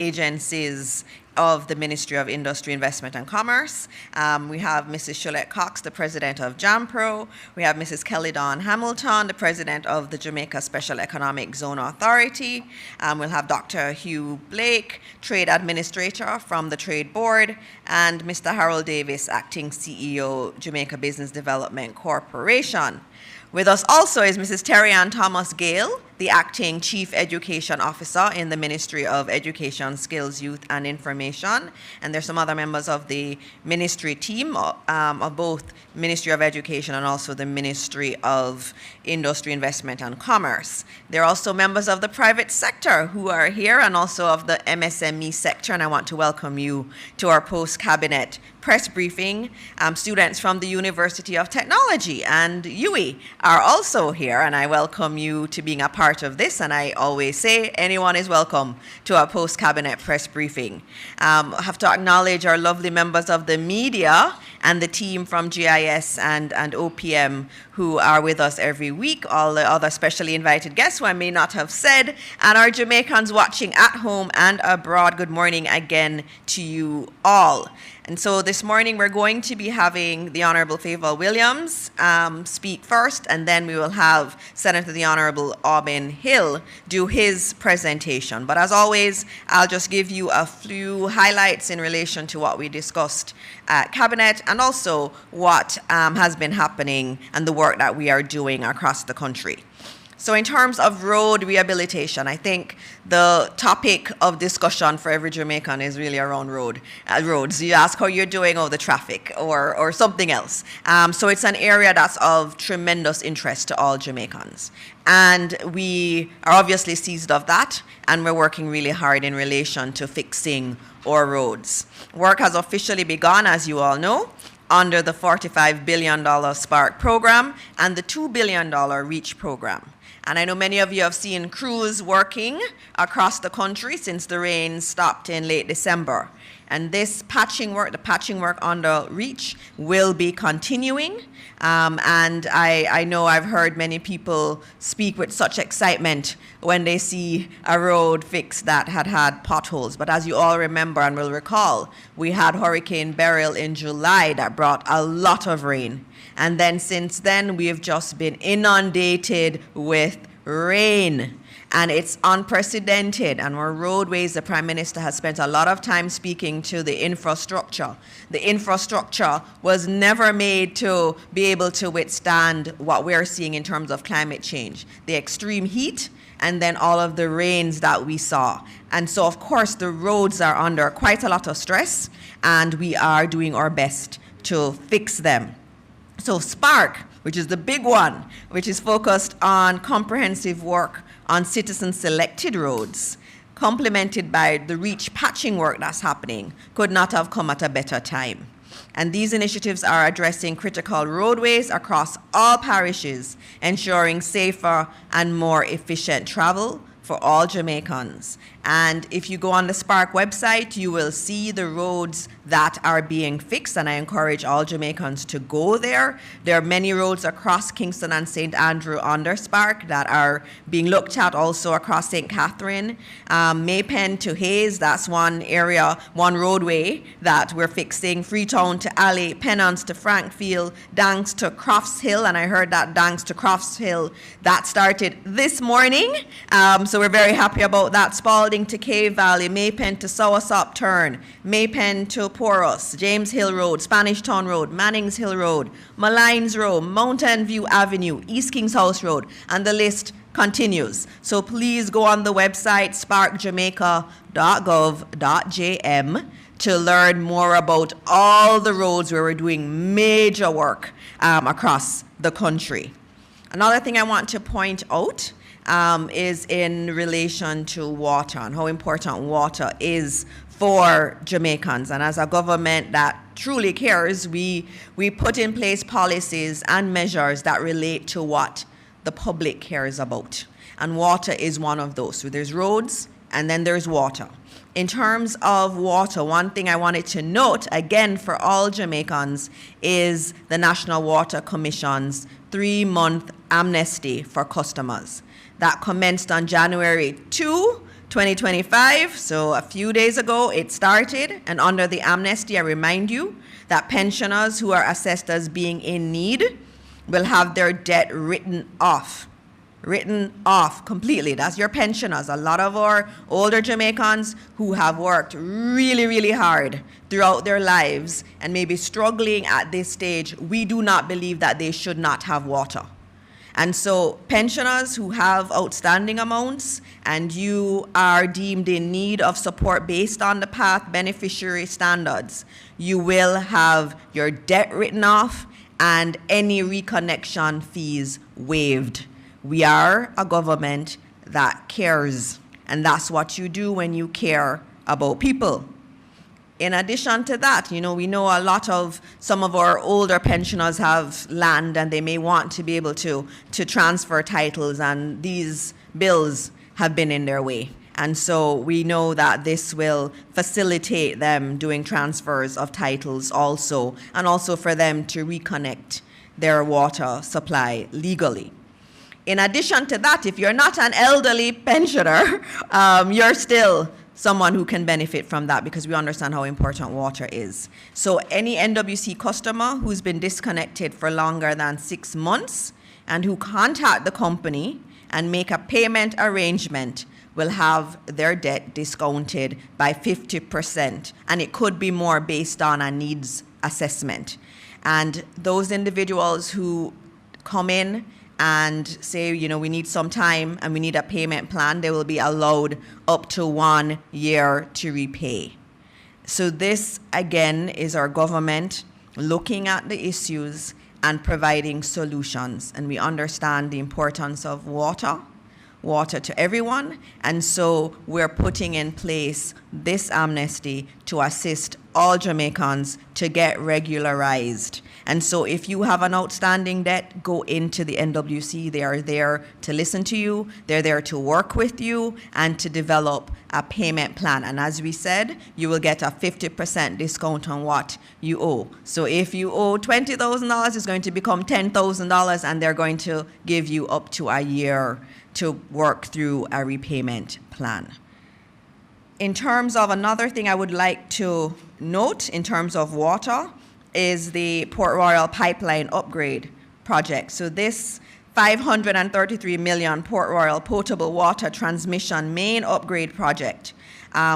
agencies of the Ministry of Industry, Investment and Commerce. We have Mrs. Sholette Cox, the president of JAMPRO. We have Mrs. Kelly Dawn Hamilton, the president of the Jamaica Special Economic Zone Authority. We'll have Dr. Hugh Blake, trade administrator from the Trade Board, and Mr. Harold Davis, acting CEO, Jamaica Business Development Corporation. With us also is Mrs. Terry Ann Thomas Gale, the acting Chief Education Officer in the Ministry of Education, Skills, Youth and Information. And there's some other members of the ministry team of both Ministry of Education and also the Ministry of Industry, Investment and Commerce. There are also members of the private sector who are here and also of the MSME sector. And I want to welcome you to our post-cabinet press briefing. Students from the University of Technology and UWI are also here, and I welcome you to being a part of this. And I always say anyone is welcome to our post-cabinet press briefing. I have to acknowledge our lovely members of the media and the team from GIS and OPM who are with us every week, all the other specially invited guests who I may not have said, and our Jamaicans watching at home and abroad. Good morning again to you all. And so this morning we're going to be having the Honourable Favour Williams speak first, and then we will have Senator the Honourable Aubin Hill do his presentation. But as always, I'll just give you a few highlights in relation to what we discussed at Cabinet and also what has been happening and the work that we are doing across the country. So in terms of road rehabilitation, I think the topic of discussion for every Jamaican is really around roads. You ask how you're doing, the traffic or something else. So it's an area that's of tremendous interest to all Jamaicans. And we are obviously seized of that, and we're working really hard in relation to fixing our roads. Work has officially begun, as you all know, under the $45 billion SPARK program and the $2 billion REACH program. And I know many of you have seen crews working across the country since the rain stopped in late December. And this patching work, the patching work under REACH, will be continuing. And I know I've heard many people speak with such excitement when they see a road fixed that had potholes. But as you all remember and will recall, we had Hurricane Beryl in July that brought a lot of rain. And then since then, we have just been inundated with rain. And it's unprecedented. And our roadways, the Prime Minister has spent a lot of time speaking to the infrastructure. The infrastructure was never made to be able to withstand what we're seeing in terms of climate change, the extreme heat, and then all of the rains that we saw. And so, of course, the roads are under quite a lot of stress, and we are doing our best to fix them. So SPARK, which is the big one, which is focused on comprehensive work on citizen-selected roads, complemented by the REACH patching work that's happening, could not have come at a better time. And these initiatives are addressing critical roadways across all parishes, ensuring safer and more efficient travel for all Jamaicans. And if you go on the SPARK website, you will see the roads that are being fixed, and I encourage all Jamaicans to go there. There are many roads across Kingston and St. Andrew under SPARK that are being looked at also across St. Catherine. Maypen to Hayes, that's one area, one roadway that we're fixing. Freetown to Alley, Pennants to Frankfield, Danks to Crofts Hill, and I heard that Danks to Crofts Hill, that started this morning. So we're very happy about that. Spalding to Cave Valley, Maypen to Soursop Turn, Maypen to Porus, James Hill Road, Spanish Town Road, Mannings Hill Road, Malines Road, Mountain View Avenue, East Kings House Road, and the list continues. So please go on the website sparkjamaica.gov.jm to learn more about all the roads where we're doing major work across the country. Another thing I want to point out is in relation to water and how important water is for Jamaicans. And as a government that truly cares, we put in place policies and measures that relate to what the public cares about. And water is one of those. So there's roads and then there's water. In terms of water, one thing I wanted to note, again, for all Jamaicans, is the National Water Commission's 3-month amnesty for customers. That commenced on January 2, 2025, so a few days ago, it started. And under the amnesty, I remind you that pensioners who are assessed as being in need will have their debt written off completely. That's your pensioners. A lot of our older Jamaicans who have worked really, really hard throughout their lives and may be struggling at this stage, we do not believe that they should not have water. And so pensioners who have outstanding amounts and you are deemed in need of support based on the PATH beneficiary standards, you will have your debt written off and any reconnection fees waived. We are a government that cares, and that's what you do when you care about people. In addition to that, we know a lot of some of our older pensioners have land and they may want to be able to transfer titles, and these bills have been in their way. And so we know that this will facilitate them doing transfers of titles also, and also for them to reconnect their water supply legally. In addition to that, if you're not an elderly pensioner, you're still someone who can benefit from that because we understand how important water is. So any NWC customer who's been disconnected for longer than 6 months and who contact the company and make a payment arrangement will have their debt discounted by 50%. And it could be more based on a needs assessment. And those individuals who come in and say, we need some time and we need a payment plan, they will be allowed up to 1 year to repay. So this, again, is our government looking at the issues and providing solutions. And we understand the importance of water to everyone. And so we're putting in place this amnesty to assist all Jamaicans to get regularized. And so if you have an outstanding debt, go into the NWC. They are there to listen to you. They're there to work with you and to develop a payment plan. And as we said, you will get a 50% discount on what you owe. So if you owe $20,000, it's going to become $10,000, and they're going to give you up to a year to work through a repayment plan. In terms of another thing I would like to note in terms of water is the Port Royal Pipeline Upgrade Project. So this $533 million Port Royal Potable Water Transmission Main Upgrade Project,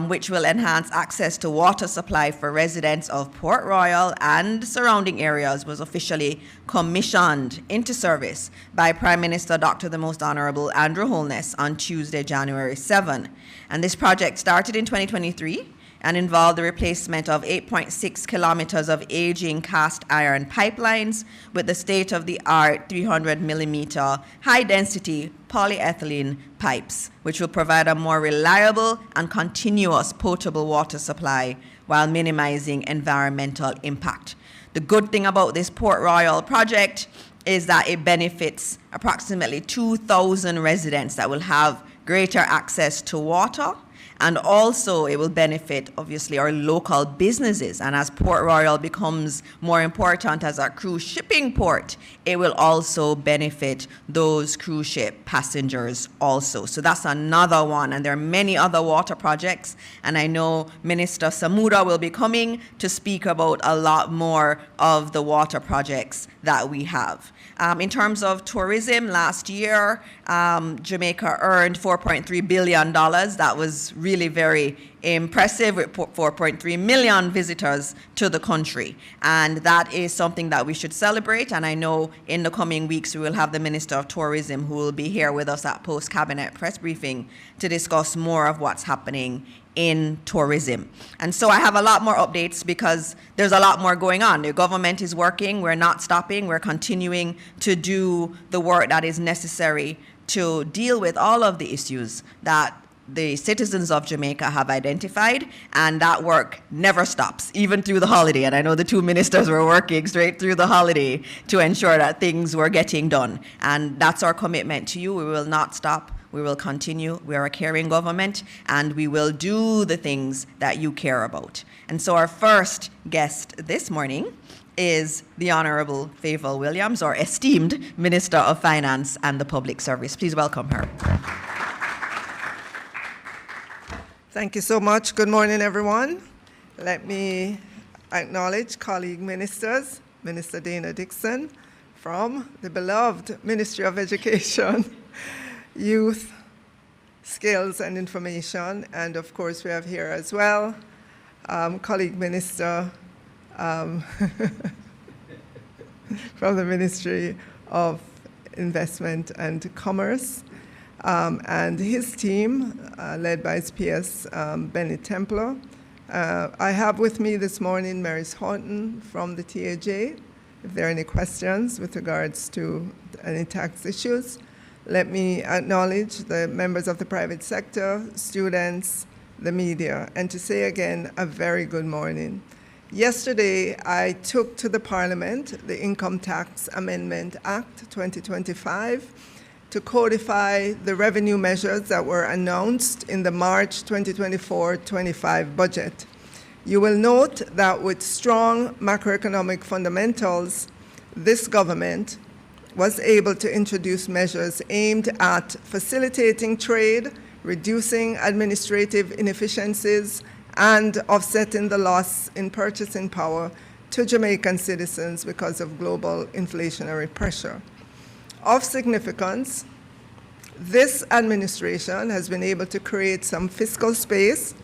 which will enhance access to water supply for residents of Port Royal and surrounding areas, was officially commissioned into service by Prime Minister Dr. the Most Honorable Andrew Holness on Tuesday, January 7. And this project started in 2023 and involved the replacement of 8.6 kilometers of aging cast iron pipelines with the state-of-the-art 300 millimeter high-density polyethylene pipes, which will provide a more reliable and continuous potable water supply while minimizing environmental impact. The good thing about this Port Royal project is that it benefits approximately 2,000 residents that will have greater access to water. And also it will benefit, obviously, our local businesses. And as Port Royal becomes more important as a cruise shipping port, it will also benefit those cruise ship passengers also. So that's another one. And there are many other water projects. And I know Minister Samuda will be coming to speak about a lot more of the water projects that we have. In terms of tourism, last year, Jamaica earned $4.3 billion. That was really very impressive, with 4.3 million visitors to the country. And that is something that we should celebrate. And I know in the coming weeks, we will have the Minister of Tourism who will be here with us at post-cabinet press briefing to discuss more of what's happening in tourism. And so I have a lot more updates because there's a lot more going on. The government is working. We're not stopping. We're continuing to do the work that is necessary to deal with all of the issues that the citizens of Jamaica have identified, and that work never stops, even through the holiday. And I know the two ministers were working straight through the holiday to ensure that things were getting done. And that's our commitment to you. We will not stop. We will continue. We are a caring government, and we will do the things that you care about. And so our first guest this morning is the Honorable Favour Williams, our esteemed Minister of Finance and the Public Service. Please welcome her. Thank you so much. Good morning, everyone. Let me acknowledge colleague ministers, Minister Dana Dixon from the beloved Ministry of Education, Youth, Skills and Information, and of course we have here as well colleague minister from the Ministry of Investment and Commerce, and his team, led by his PS Benny Templar. I have with me this morning Mary's Horton from the TAJ. If there are any questions with regards to any tax issues, let me acknowledge the members of the private sector, students, the media, and to say again a very good morning. Yesterday, I took to the Parliament the Income Tax Amendment Act 2025 to codify the revenue measures that were announced in the March 2024-25 budget. You will note that with strong macroeconomic fundamentals, this government was able to introduce measures aimed at facilitating trade, reducing administrative inefficiencies, and offsetting the loss in purchasing power to Jamaican citizens because of global inflationary pressure. Of significance, this administration has been able to create some fiscal space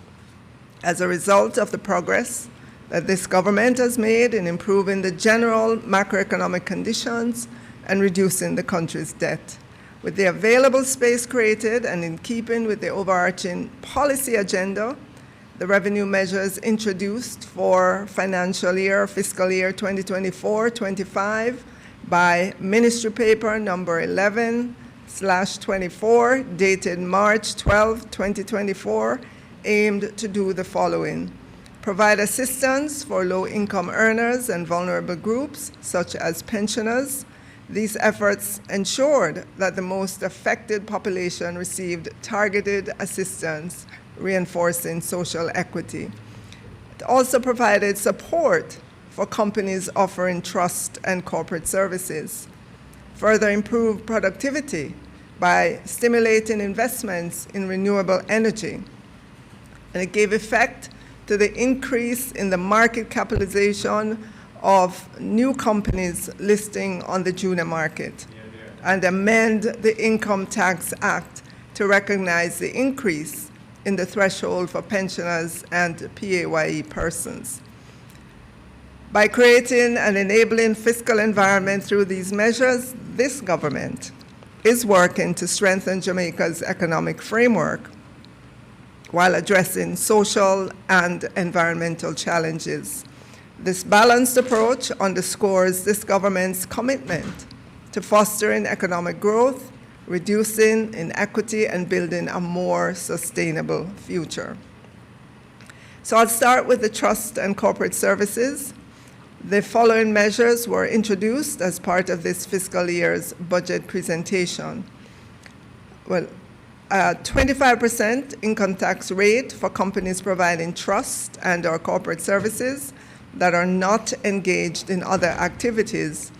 as a result of the progress that this government has made in improving the general macroeconomic conditions and reducing the country's debt. With the available space created and in keeping with the overarching policy agenda, the revenue measures introduced for fiscal year 2024-25 by Ministry Paper number 11/24, dated March 12, 2024, aimed to do the following: provide assistance for low-income earners and vulnerable groups, such as pensioners. These efforts ensured that the most affected population received targeted assistance, reinforcing social equity. It also provided support for companies offering trust and corporate services, further improved productivity by stimulating investments in renewable energy, and it gave effect to the increase in the market capitalization of new companies listing on the junior market, and amend the Income Tax Act to recognize the increase in the threshold for pensioners and PAYE persons. By creating an enabling fiscal environment through these measures, this government is working to strengthen Jamaica's economic framework while addressing social and environmental challenges. This balanced approach underscores this government's commitment to fostering economic growth, reducing inequity, and building a more sustainable future. So I'll start with the trust and corporate services. The following measures were introduced as part of this fiscal year's budget presentation. Well, a 25% income tax rate for companies providing trust and/or corporate services that are not engaged in other activities,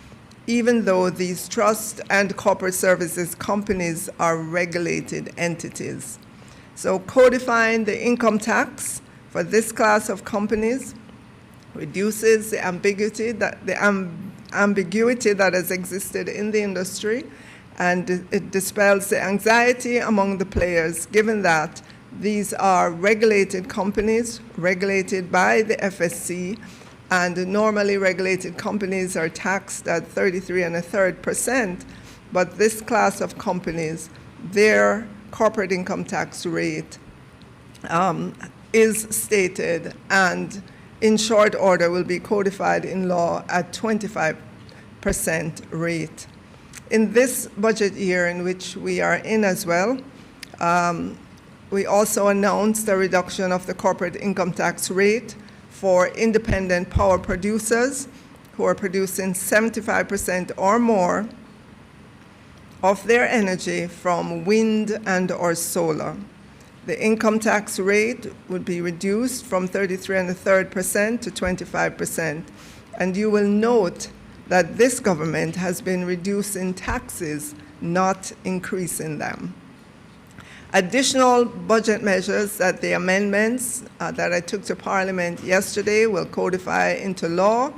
even though these trust and corporate services companies are regulated entities. So codifying the income tax for this class of companies reduces the ambiguity that has existed in the industry, and it dispels the anxiety among the players, given that these are regulated companies regulated by the FSC, and normally regulated companies are taxed at 33 1/3%, but this class of companies, their corporate income tax rate is stated and in short order will be codified in law at 25% rate. In this budget year in which we are in as well, we also announced a reduction of the corporate income tax rate for independent power producers who are producing 75% or more of their energy from wind and/or solar. The income tax rate would be reduced from 33 1/3% to 25%. And you will note that this government has been reducing taxes, not increasing them. Additional budget measures that the amendments that I took to Parliament yesterday will codify into law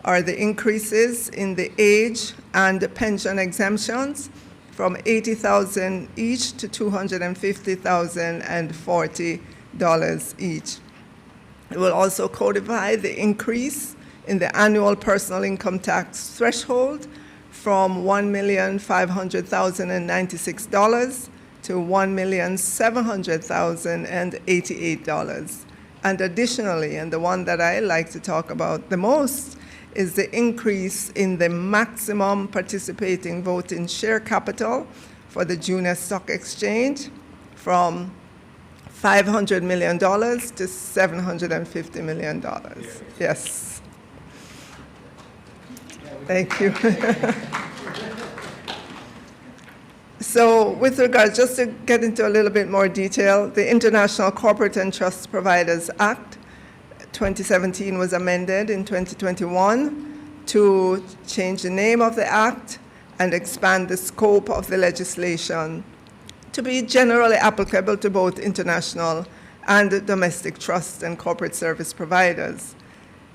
are the increases in the age and the pension exemptions from $80,000 each to $250,040 each. It will also codify the increase in the annual personal income tax threshold from $1,500,096 to $1,700,088. And additionally, and the one that I like to talk about the most, is the increase in the maximum participating voting share capital for the junior stock exchange from $500 million to $750 million. Yes. Thank you. So with regard, just to get into a little bit more detail, the International Corporate and Trust Providers Act 2017 was amended in 2021 to change the name of the act and expand the scope of the legislation to be generally applicable to both international and domestic trust and corporate service providers.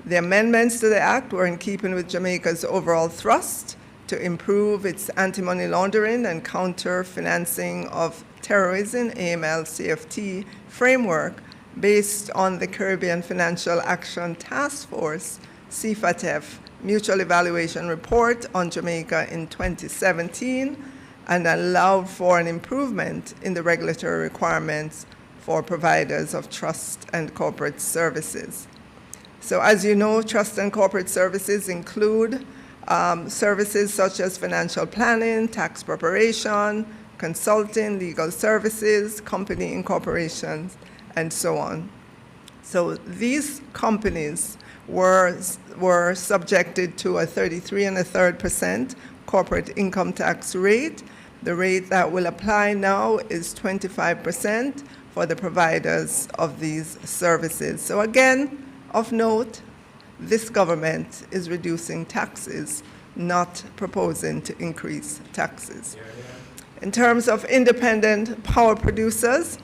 The amendments to the act were in keeping with Jamaica's overall thrust to improve its anti-money laundering and counter-financing of terrorism, AML-CFT framework based on the Caribbean Financial Action Task Force, CFATF, Mutual Evaluation Report on Jamaica in 2017, and allowed for an improvement in the regulatory requirements for providers of trust and corporate services. So as you know, trust and corporate services include services such as financial planning, tax preparation, consulting, legal services, company incorporations, and so on. So these companies were subjected to a 33.33% corporate income tax rate. The rate that will apply now is 25% for the providers of these services. So again, of note, this government is reducing taxes, not proposing to increase taxes. In terms of independent power producers,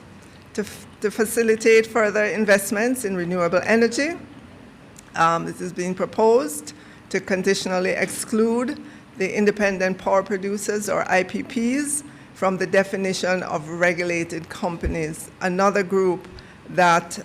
to facilitate further investments in renewable energy, this is being proposed to conditionally exclude the independent power producers, or IPPs, from the definition of regulated companies, another group that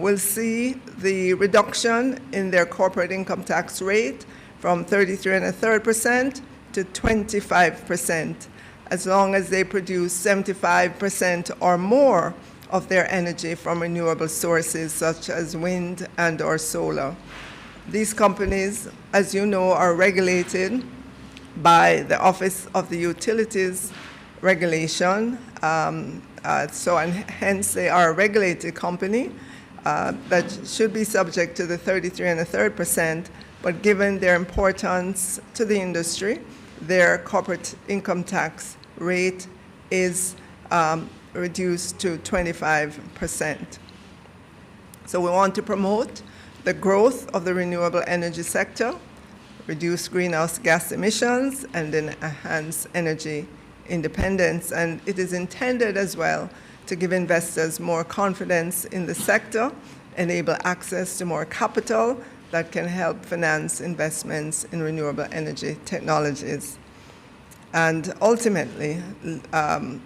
will see the reduction in their corporate income tax rate from 33.33% to 25%, as long as they produce 75% or more of their energy from renewable sources such as wind and or solar. These companies, as you know, are regulated by the Office of the Utilities Regulation, and hence they are a regulated company that should be subject to the 33.33%, but given their importance to the industry, their corporate income tax rate is reduced to 25%. So we want to promote the growth of the renewable energy sector, reduce greenhouse gas emissions, and then enhance energy independence. And it is intended as well to give investors more confidence in the sector, enable access to more capital that can help finance investments in renewable energy technologies. And ultimately,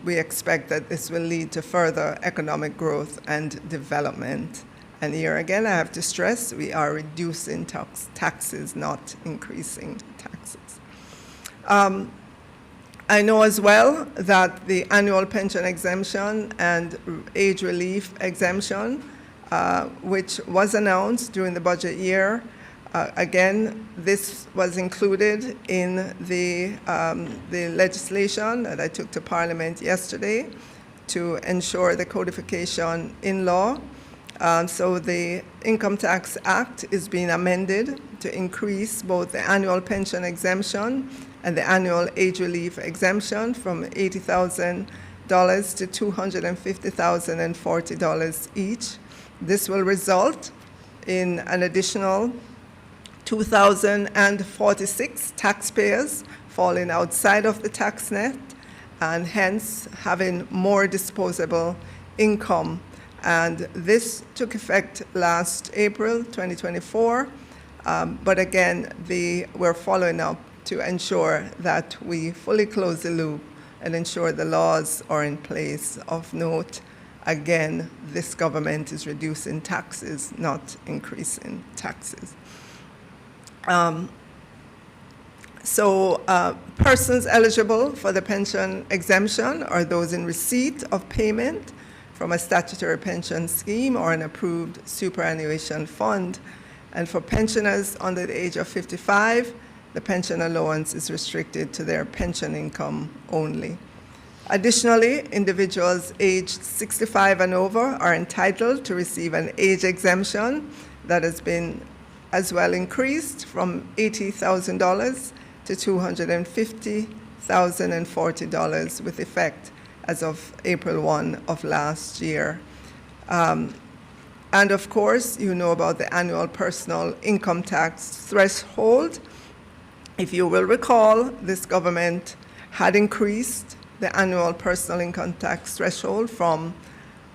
we expect that this will lead to further economic growth and development. And here again, I have to stress, we are reducing taxes, not increasing taxes. I know as well that the annual pension exemption and age relief exemption, which was announced during the budget year, again, this was included in the legislation that I took to Parliament yesterday to ensure the codification in law. So the Income Tax Act is being amended to increase both the annual pension exemption and the annual age relief exemption from $80,000 to $250,040 each. This will result in an additional 2,046 taxpayers falling outside of the tax net, and hence having more disposable income. And this took effect last April 2024, but again, we're following up to ensure that we fully close the loop and ensure the laws are in place. Of note, again, this government is reducing taxes, not increasing taxes. Persons eligible for the pension exemption are those in receipt of payment from a statutory pension scheme or an approved superannuation fund. And for pensioners under the age of 55, the pension allowance is restricted to their pension income only. Additionally, individuals aged 65 and over are entitled to receive an age exemption that has been as well increased from $80,000 to $250,040 with effect as of April 1 of last year. And of course, you know about the annual personal income tax threshold. If you will recall, this government had increased the annual personal income tax threshold from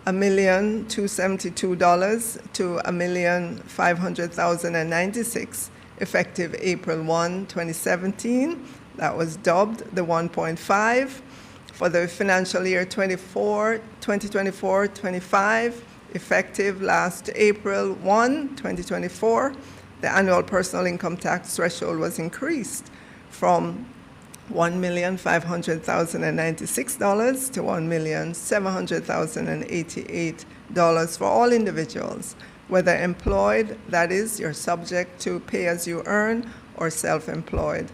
$1,272,000 to $1,500,096 effective April 1, 2017. That was dubbed the 1.5. For the financial year 2024-25, effective last April 1, 2024, the annual personal income tax threshold was increased from $1,500,096 to $1,700,088 for all individuals, whether employed, that is, you're subject to pay as you earn, or self-employed.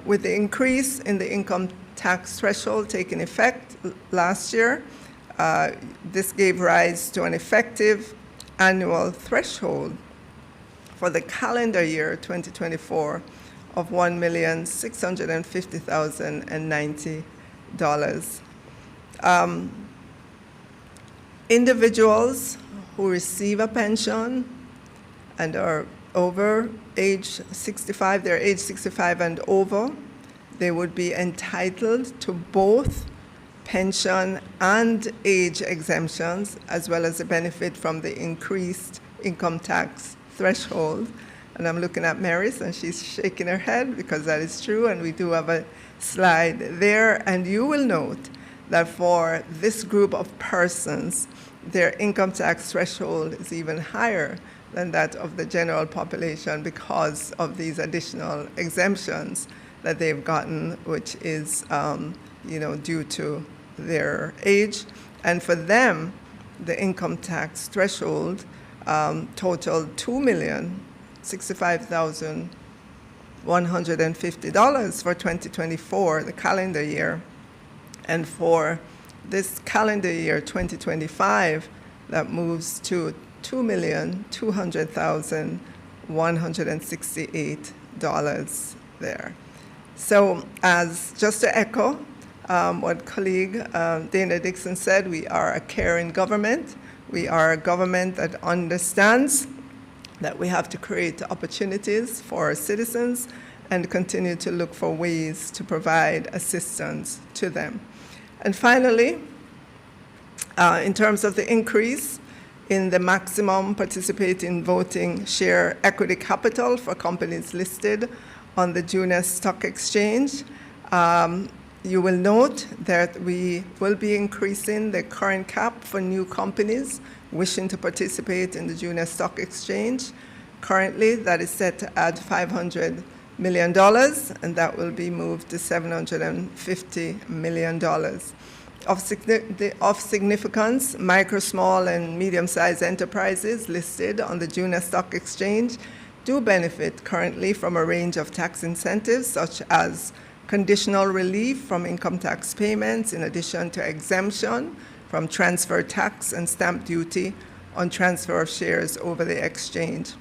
With the increase in the income tax threshold taking effect last year, this gave rise to an effective annual threshold for the calendar year 2024 of $1,650,090. Individuals who receive a pension and are over age 65, they're age 65 and over, they would be entitled to both pension and age exemptions, as well as the benefit from the increased income tax threshold. And I'm looking at Maris, and she's shaking her head because that is true, and we do have a slide there. And you will note that for this group of persons, their income tax threshold is even higher than that of the general population because of these additional exemptions that they've gotten, which is due to their age. And for them, the income tax threshold totaled $2,065,150 for 2024, the calendar year. And for this calendar year, 2025, that moves to $2,200,168 there. So as just to echo what colleague Dana Dixon said, we are a caring government. We are a government that understands that we have to create opportunities for our citizens and continue to look for ways to provide assistance to them. And finally, in terms of the increase in the maximum participating voting share equity capital for companies listed on the Junior Stock Exchange, you will note that we will be increasing the current cap for new companies wishing to participate in the Junior Stock Exchange. Currently, that is set at $500 million, and that will be moved to $750 million. Of significance, micro, small, and medium-sized enterprises listed on the Junior Stock Exchange do benefit currently from a range of tax incentives, such as conditional relief from income tax payments, in addition to exemption from transfer tax and stamp duty on transfer of shares over the exchange.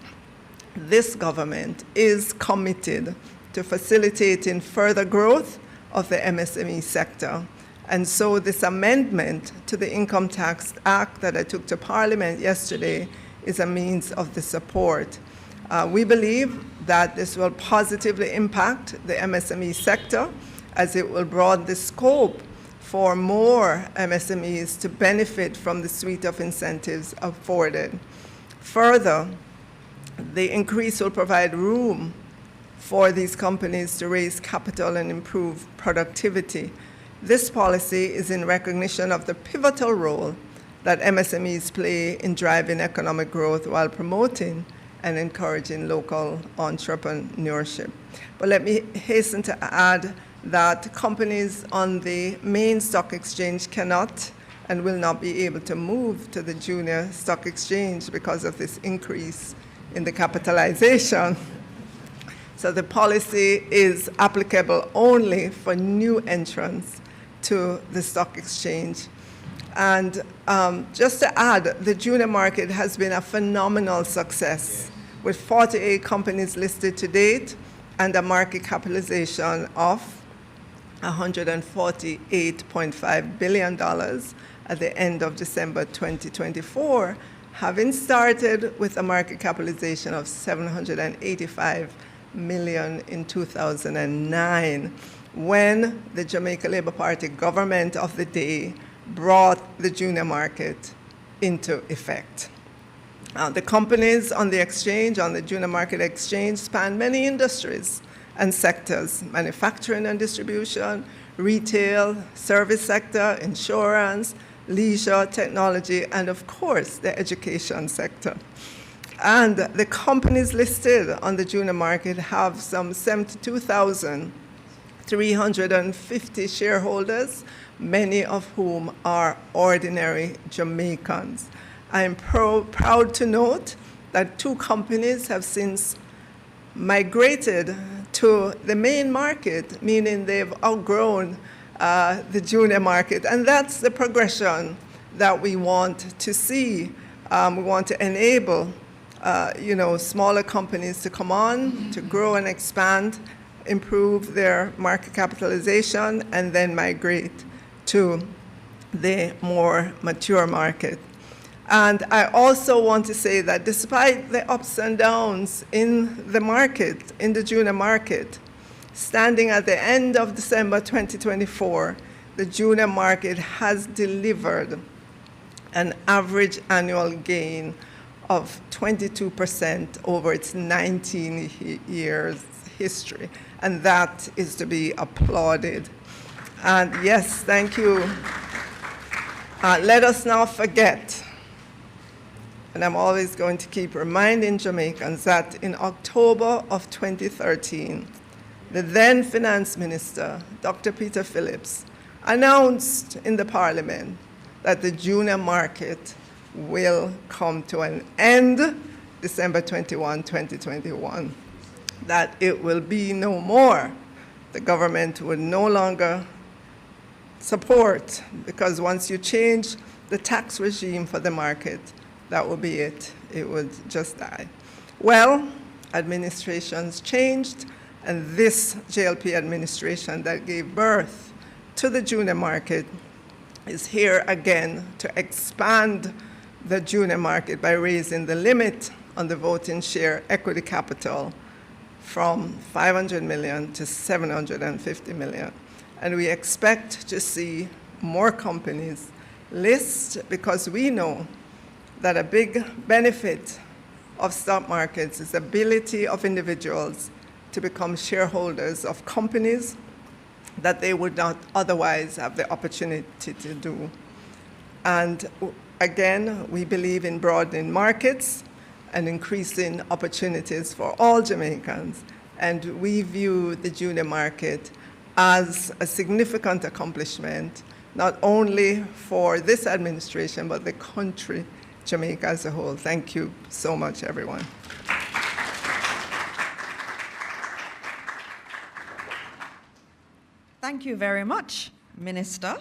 This government is committed to facilitating further growth of the MSME sector. And so this amendment to the Income Tax Act that I took to Parliament yesterday is a means of the support. We believe that this will positively impact the MSME sector as it will broaden the scope for more MSMEs to benefit from the suite of incentives afforded. Further, the increase will provide room for these companies to raise capital and improve productivity. This policy is in recognition of the pivotal role that MSMEs play in driving economic growth while promoting and encouraging local entrepreneurship. But let me hasten to add that companies on the main stock exchange cannot and will not be able to move to the junior stock exchange because of this increase in the capitalization. So the policy is applicable only for new entrants to the stock exchange. And just to add, the junior market has been a phenomenal success, with 48 companies listed to date and a market capitalization of $148.5 billion at the end of December 2024, having started with a market capitalization of $785 million in 2009, when the Jamaica Labour Party government of the day brought the junior market into effect. The companies on the exchange, on the junior market exchange, span many industries and sectors: manufacturing and distribution, retail, service sector, insurance, leisure, technology, and of course, the education sector. And the companies listed on the junior market have some 72,350 shareholders, many of whom are ordinary Jamaicans. I am proud to note that 2 companies have since migrated to the main market, meaning they've outgrown the junior market. And that's the progression that we want to see. We want to enable smaller companies to come on, to grow and expand, improve their market capitalization, and then migrate to the more mature market. And I also want to say that despite the ups and downs in the market, in the junior market, standing at the end of December 2024, the junior market has delivered an average annual gain of 22% over its 19 years history. And that is to be applauded. And yes, thank you. Let us not forget, and I'm always going to keep reminding Jamaicans, that in October of 2013, the then Finance Minister, Dr. Peter Phillips, announced in the Parliament that the junior market will come to an end December 21, 2021, that it will be no more. The government would no longer support, because once you change the tax regime for the market, that will be it. It would just die. Well, administrations changed, and this JLP administration that gave birth to the junior market is here again to expand the junior market by raising the limit on the voting share equity capital from 500 million to 750 million. And we expect to see more companies list, because we know that a big benefit of stock markets is the ability of individuals to become shareholders of companies that they would not otherwise have the opportunity to do. And again, we believe in broadening markets and increasing opportunities for all Jamaicans. And we view the junior market as a significant accomplishment, not only for this administration, but the country, Jamaica as a whole. Thank you so much, everyone. Thank you very much, Minister.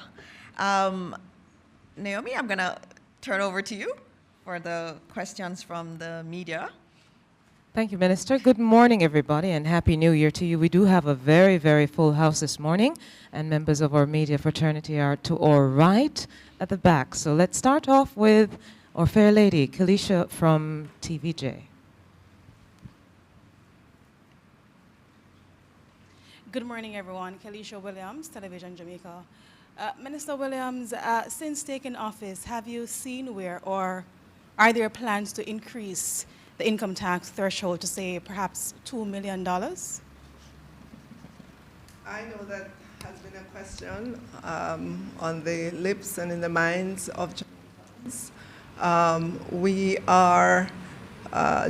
Naomi, I'm going to turn over to you for the questions from the media. Thank you, Minister. Good morning, everybody, and Happy New Year to you. We do have a very, very full house this morning, and members of our media fraternity are to our right at the back. So let's start off with our fair lady, Kalisha from TVJ. Good morning, everyone. Kelisha Williams, Television Jamaica. Minister Williams, since taking office, have you seen where or are there plans to increase the income tax threshold to, say, perhaps $2 million? I know that has been a question on the lips and in the minds of Jamaicans. We are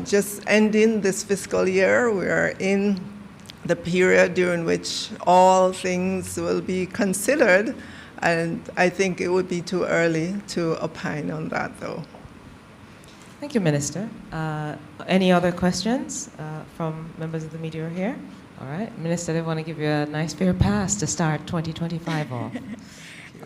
just ending this fiscal year. We are in the period during which all things will be considered, and I think it would be too early to opine on that, though. Thank you, Minister. Any other questions from members of the media who are here? All right. Minister, they want to give you a nice fair pass to start 2025 off.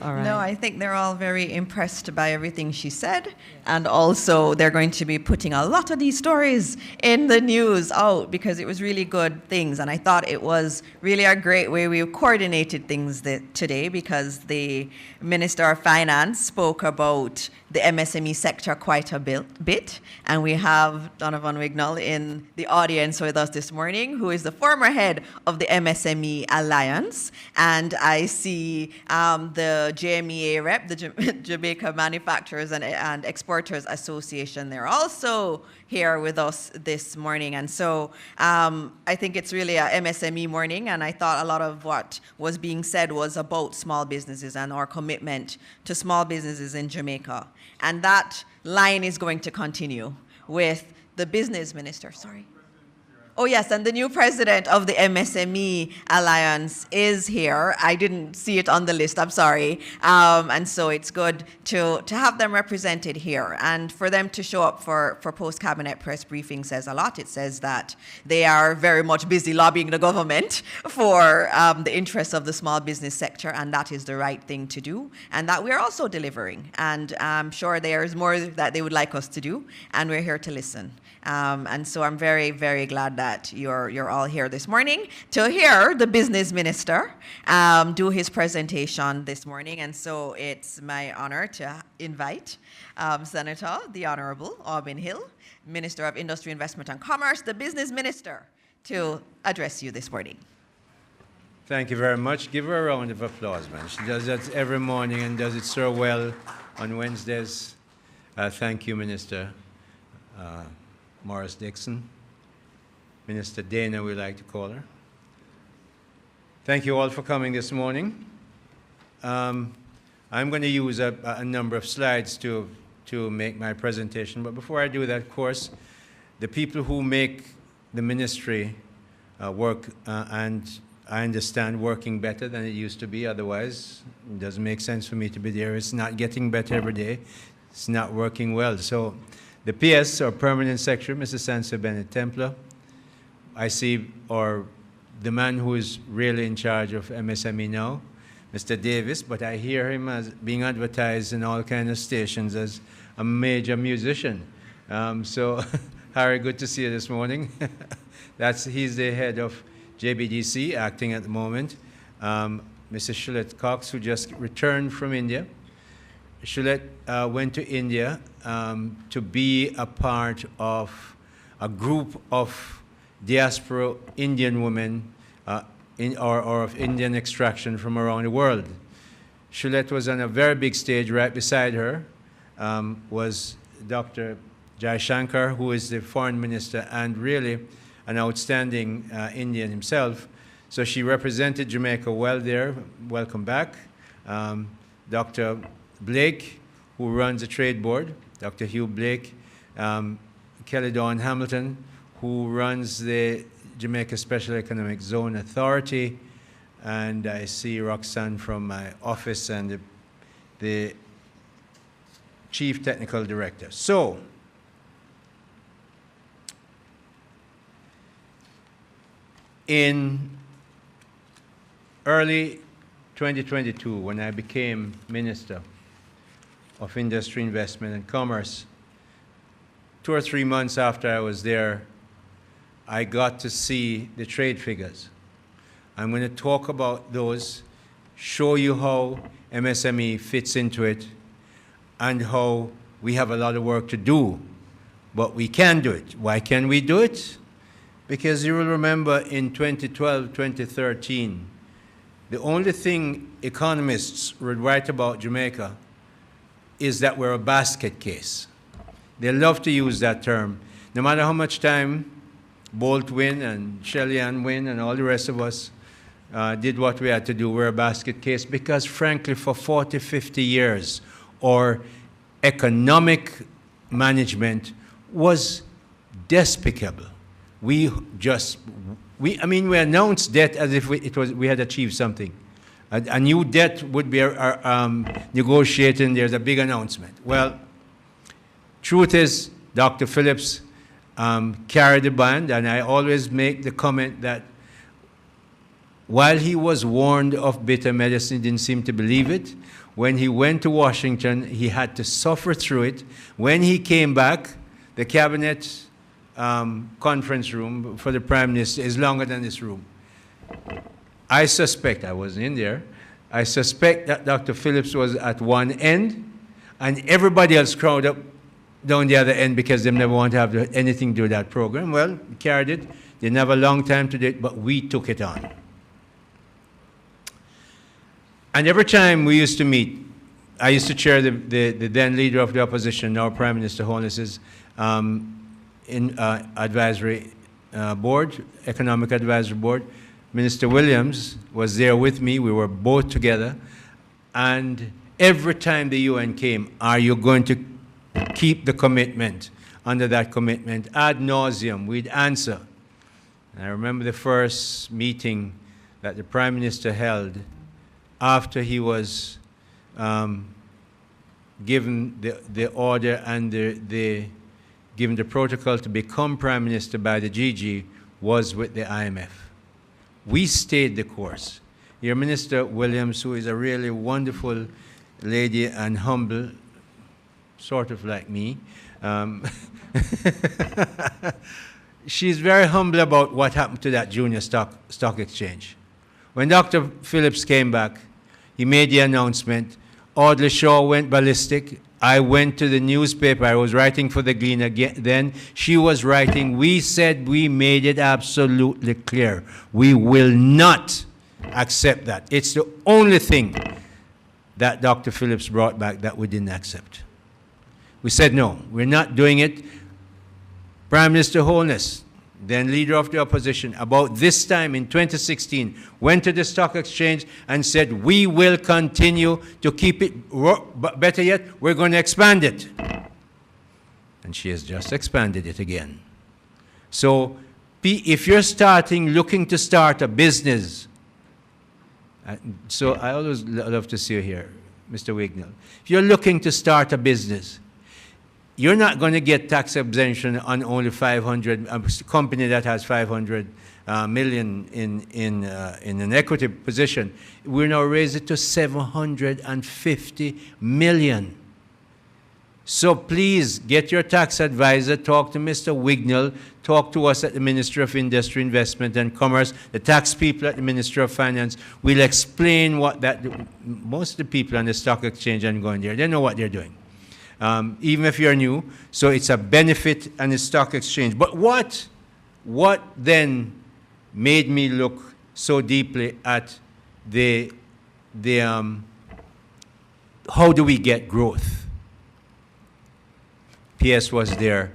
All right. No, I think they're all very impressed by everything she said. And also, they're going to be putting a lot of these stories in the news out because it was really good things. And I thought it was really a great way we coordinated things today because the Minister of Finance spoke about the MSME sector quite a bit. And we have Donovan Wignall in the audience with us this morning, who is the former head of the MSME Alliance. And I see the JMEA rep, the Jamaica Manufacturers and Exporters Association. They're also here with us this morning. And so I think it's really a MSME morning, and I thought a lot of what was being said was about small businesses and our commitment to small businesses in Jamaica. And that line is going to continue with the business minister. Sorry. Oh, yes, and the new president of the MSME Alliance is here. I didn't see it on the list, I'm sorry. And so it's good to have them represented here. And for them to show up for post-cabinet press briefing says a lot. It says that they are very much busy lobbying the government for the interests of the small business sector, and that is the right thing to do, and that we're also delivering. And I'm sure there's more that they would like us to do, and we're here to listen. And so I'm very, very glad that you're all here this morning to hear the business minister do his presentation this morning. And so it's my honor to invite Senator, the Honorable Aubin Hill, Minister of Industry, Investment and Commerce, the business minister, to address you this morning. Thank you very much. Give her a round of applause, man. She does that every morning and does it so well on Wednesdays. Thank you, Minister Morris Dixon. Minister Dana, we like to call her. Thank you all for coming this morning. I'm going to use a number of slides to make my presentation, but before I do that, of course, the people who make the ministry work, and I understand working better than it used to be, otherwise it doesn't make sense for me to be there. It's not getting better every day. It's not working well. So the PS, or Permanent Secretary, Mr. Sansa Bennett Templar, I see, or the man who is really in charge of MSME now, Mr. Davis, but I hear him as being advertised in all kinds of stations as a major musician. So, Harry, good to see you this morning. He's the head of JBDC, acting at the moment. Mrs. Shulette Cox, who just returned from India. Shulette went to India to be a part of a group of diaspora Indian women or of Indian extraction from around the world. Shulette was on a very big stage. Right beside her was Dr. Jai Shankar, who is the foreign minister and really an outstanding Indian himself. So she represented Jamaica well there. Welcome back. Dr. Blake, who runs the trade board, Dr. Hugh Blake, Kelly Dawn Hamilton, who runs the Jamaica Special Economic Zone Authority, and I see Roxanne from my office and the Chief Technical Director. So, in early 2022, when I became Minister of Industry, Investment and Commerce, 2 or 3 months after I was there, I got to see the trade figures. I'm going to talk about those, show you how MSME fits into it, and how we have a lot of work to do, but we can do it. Why can we do it? Because you will remember in 2012, 2013, the only thing economists would write about Jamaica is that we're a basket case. They love to use that term. No matter how much time Bolt win and Shelley Ann win and all the rest of us did what we had to do, we're a basket case because frankly for 40, 50 years our economic management was despicable. We announced debt as if we had achieved something. A new debt would be negotiated, there's a big announcement. Well, truth is, Dr. Phillips carried the band, and I always make the comment that while he was warned of bitter medicine, he didn't seem to believe it. When he went to Washington, he had to suffer through it. When he came back, the cabinet conference room for the Prime Minister is longer than this room. I suspect, I wasn't in there, I suspect that Dr. Phillips was at one end and everybody else crowded up down the other end because they never want to have anything to do with that program. Well, we carried it. They didn't have a long time to do it, but we took it on. And every time we used to meet, I used to chair the then leader of the opposition, now Prime Minister Holness's advisory board, economic advisory board. Minister Williams was there with me. We were both together. And every time the UN came, are you going to keep the commitment? Under that commitment, ad nauseum, we'd answer. And I remember the first meeting that the Prime Minister held after he was given the order and given the protocol to become Prime Minister by the GG was with the IMF. We stayed the course. Your Minister Williams, who is a really wonderful lady and humble, sort of like me, she's very humble about what happened to that junior stock exchange. When Dr. Phillips came back, he made the announcement. Audley Shaw went ballistic. I went to the newspaper. I was writing for the Gleaner then. She was writing. We said we made it absolutely clear. We will not accept that. It's the only thing that Dr. Phillips brought back that we didn't accept. We said, no, we're not doing it. Prime Minister Holness, then leader of the opposition, about this time in 2016, went to the stock exchange and said, we will continue to keep it, but better yet, we're going to expand it. And she has just expanded it again. So if you're looking to start a business, so I always love to see you here, Mr. Wignall. If you're looking to start a business, you're not going to get tax exemption on only 500, a company that has 500 million in an equity position. We're now raised it to 750 million. So please get your tax advisor, talk to Mr. Wignall, talk to us at the Ministry of Industry, Investment and Commerce, the tax people at the Ministry of Finance. We'll explain what most of the people on the stock exchange and going there, they know what they're doing. Even if you're new, so it's a benefit and a stock exchange. But what then made me look so deeply at how do we get growth? PS was there.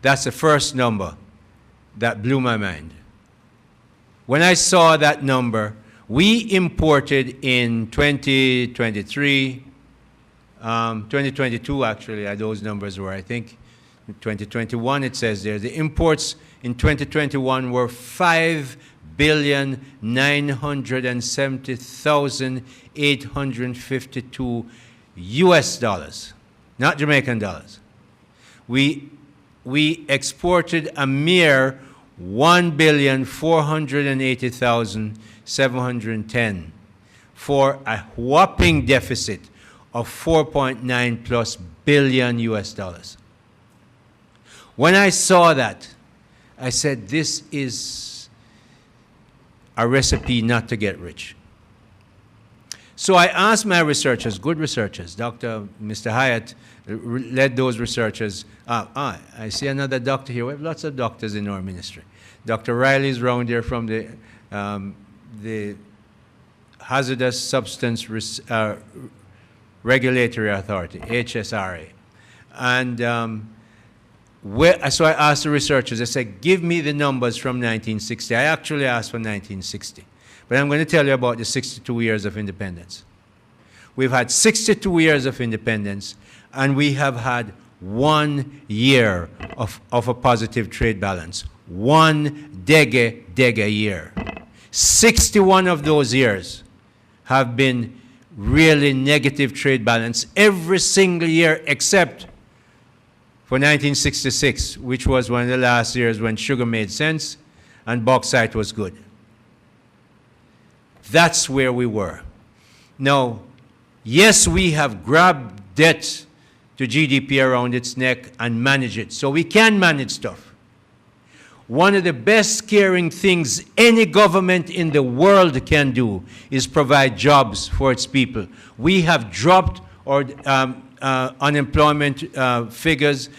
That's the first number that blew my mind. When I saw that number, we imported in 2023, 2022 actually, those numbers were, I think, 2021 it says there. The imports in 2021 were 5,970,852 US dollars, not Jamaican dollars. We exported a mere 1,480,710 for a whopping deficit of 4.9 plus billion US dollars. When I saw that, I said, this is a recipe not to get rich. So I asked my researchers, good researchers, Mr. Hyatt led those researchers. I see another doctor here. We have lots of doctors in our ministry. Dr. Riley's round here from the Hazardous Substance Regulatory Authority, HSRA. And so I asked the researchers, I said, give me the numbers from 1960. I actually asked for 1960. But I'm going to tell you about the 62 years of independence. We've had 62 years of independence, and we have had 1 year of a positive trade balance. 1 dege year. 61 of those years have been really negative trade balance every single year except for 1966, which was one of the last years when sugar made sense and bauxite was good. That's where we were. Now, yes, we have grabbed debt to GDP around its neck and manage it. So we can manage stuff. One of the best caring things any government in the world can do is provide jobs for its people. We have dropped our unemployment figures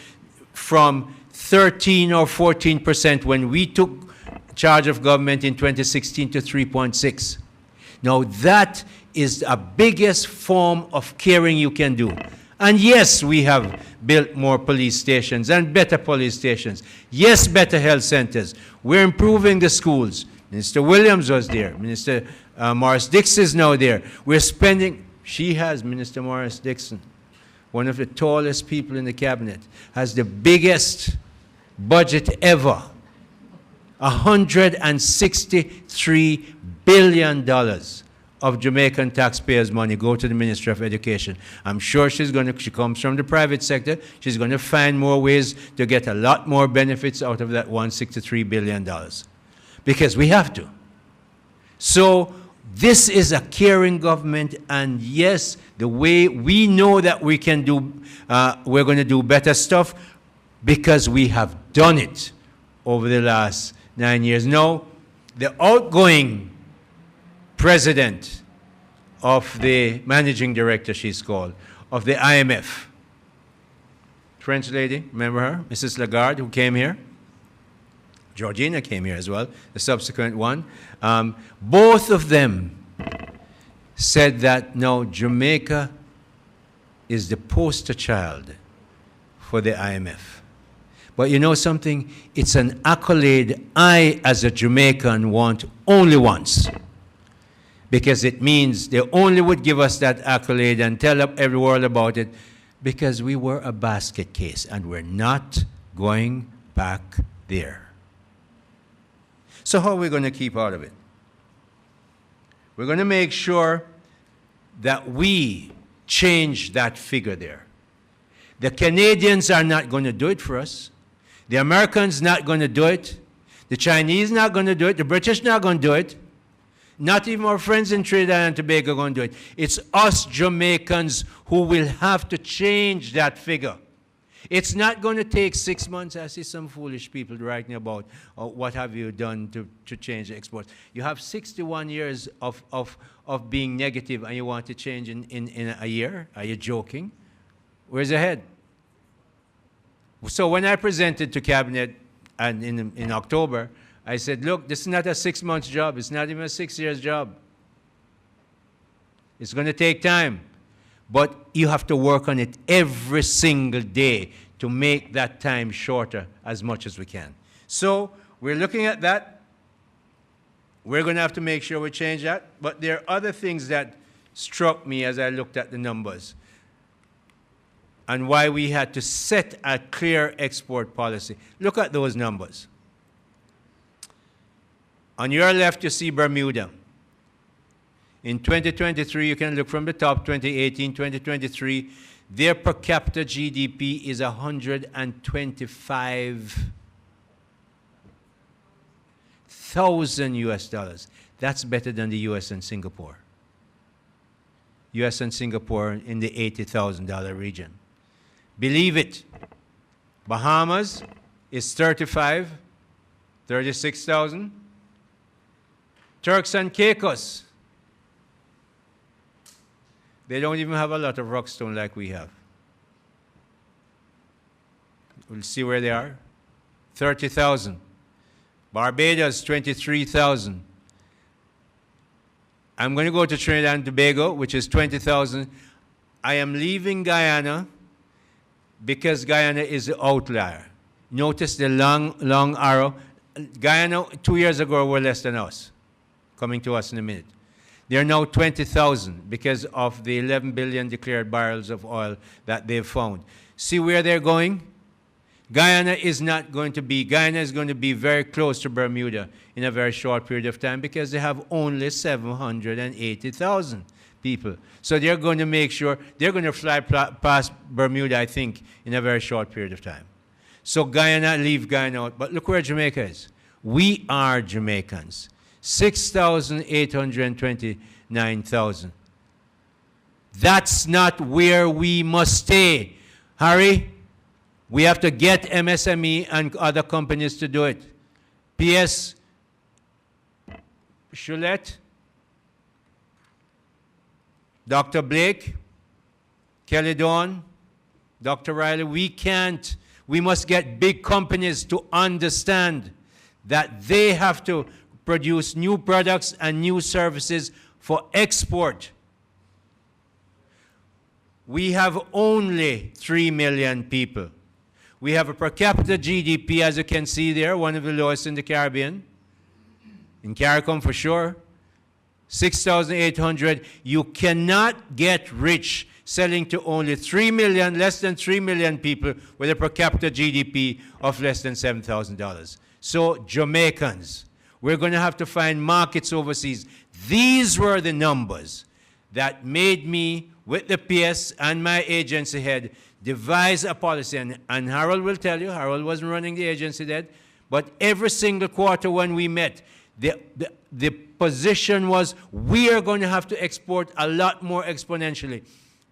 from 13 or 14% when we took charge of government in 2016 to 3.6. Now that is the biggest form of caring you can do. And yes, we have built more police stations and better police stations. Yes, better health centers. We're improving the schools. Minister Williams was there. Minister Morris Dixon is now there. We're spending, she has, Minister Morris Dixon, one of the tallest people in the cabinet, has the biggest budget ever. $163 billion of Jamaican taxpayers' money go to the Ministry of Education. I'm sure she comes from the private sector, she's going to find more ways to get a lot more benefits out of that $163 billion. Because we have to. So this is a caring government, and yes, the way we know that we can do, we're going to do better stuff because we have done it over the last 9 years. Now, the outgoing president of the managing director, she's called, of the IMF. French lady, remember her? Mrs. Lagarde, who came here. Georgina came here as well, the subsequent one. Both of them said that, no, Jamaica is the poster child for the IMF. But you know something? It's an accolade I, as a Jamaican, want only once. Because it means they only would give us that accolade and tell every world about it because we were a basket case, and we're not going back there. So how are we going to keep out of it? We're going to make sure that we change that figure there. The Canadians are not going to do it for us. The Americans not going to do it. The Chinese not going to do it. The British not going to do it. Not even our friends in Trinidad and Tobago are going to do it. It's us Jamaicans who will have to change that figure. It's not going to take 6 months. I see some foolish people writing about what have you done to change the exports. You have 61 years of being negative and you want to change in a year? Are you joking? Where's the head? So when I presented to Cabinet and in October, I said, look, this is not a 6 months job. It's not even a 6 years job. It's going to take time. But you have to work on it every single day to make that time shorter as much as we can. So we're looking at that. We're going to have to make sure we change that. But there are other things that struck me as I looked at the numbers and why we had to set a clear export policy. Look at those numbers. On your left, you see Bermuda. In 2023, you can look from the top, 2018, 2023, their per capita GDP is 125,000 US dollars. That's better than the US and Singapore. US and Singapore in the $80,000 region. Believe it, Bahamas is 36,000. Turks and Caicos, they don't even have a lot of rockstone like we have. We'll see where they are. 30,000. Barbados, 23,000. I'm going to go to Trinidad and Tobago, which is 20,000. I am leaving Guyana because Guyana is the outlier. Notice the long arrow. Guyana 2 years ago were less than us, coming to us in a minute. They are now 20,000 because of the 11 billion declared barrels of oil that they've found. See where they're going? Guyana is going to be very close to Bermuda in a very short period of time because they have only 780,000 people. So they're going to make sure, they're going to fly past Bermuda, I think, in a very short period of time. So Guyana, leave Guyana out. But look where Jamaica is. We are Jamaicans. 6,829,000. That's not where we must stay. Harry, we have to get MSME and other companies to do it. P.S. Choulette, Dr. Blake, Kelly Dawn, Dr. Riley, we must get big companies to understand that they have to produce new products and new services for export. We have only 3 million people. We have a per capita GDP, as you can see there, one of the lowest in the Caribbean. In CARICOM for sure. 6,800. You cannot get rich selling to only 3 million, less than 3 million people with a per capita GDP of less than $7,000. So Jamaicans, we're going to have to find markets overseas. These were the numbers that made me, with the PS and my agency head, devise a policy. And Harold will tell you, Harold wasn't running the agency then, but every single quarter when we met, the position was we are going to have to export a lot more exponentially.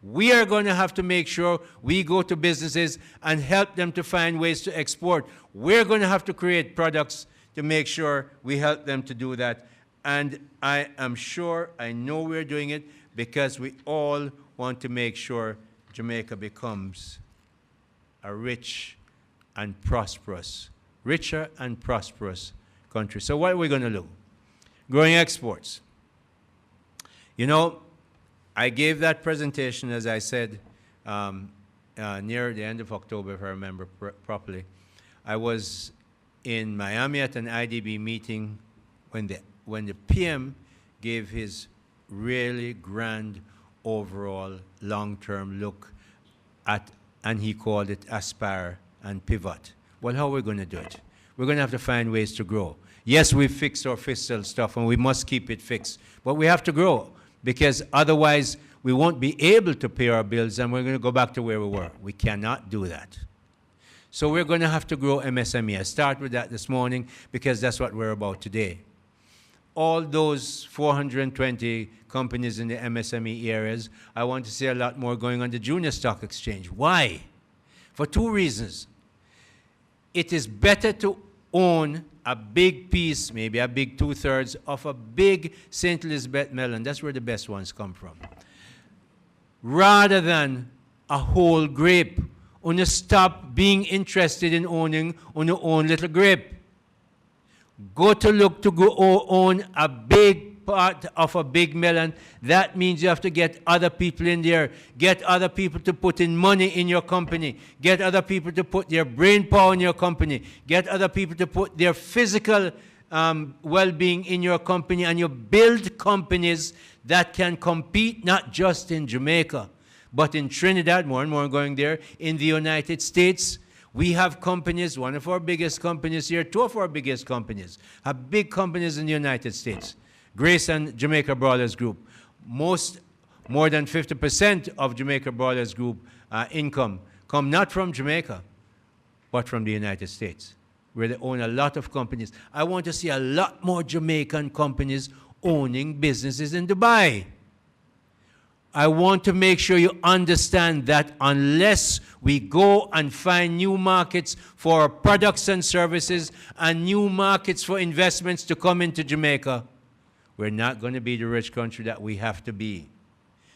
We are going to have to make sure we go to businesses and help them to find ways to export. We're going to have to create products to make sure we help them to do that. And I am sure, I know we're doing it because we all want to make sure Jamaica becomes a rich and prosperous, richer and prosperous country. So what are we going to do? Growing exports. You know, I gave that presentation, as I said, near the end of October, if I remember properly. I was in Miami at an IDB meeting when the PM gave his really grand overall long-term look at, and he called it aspire and pivot. Well, how are we going to do it? We're going to have to find ways to grow. Yes, we've fixed our fiscal stuff, and we must keep it fixed. But we have to grow, because otherwise we won't be able to pay our bills, and we're going to go back to where we were. We cannot do that. So we're going to have to grow MSME. I start with that this morning, because that's what we're about today. All those 420 companies in the MSME areas, I want to see a lot more going on the junior stock exchange. Why? For two reasons. It is better to own a big piece, maybe a big 2/3 of a big St. Elizabeth melon. That's where the best ones come from. Rather than a whole grape. Una stop being interested in owning your own little grape. Go to look to go own a big part of a big melon. That means you have to get other people in there. Get other people to put in money in your company. Get other people to put their brain power in your company. Get other people to put their physical well-being in your company. And you build companies that can compete not just in Jamaica, but in Trinidad, more and more going there, in the United States. We have companies, one of our biggest companies here, two of our biggest companies, have big companies in the United States. Grace and Jamaica Brothers Group. More than 50% of Jamaica Brothers Group income come not from Jamaica, but from the United States, where they own a lot of companies. I want to see a lot more Jamaican companies owning businesses in Dubai. I want to make sure you understand that unless we go and find new markets for our products and services and new markets for investments to come into Jamaica, we're not going to be the rich country that we have to be.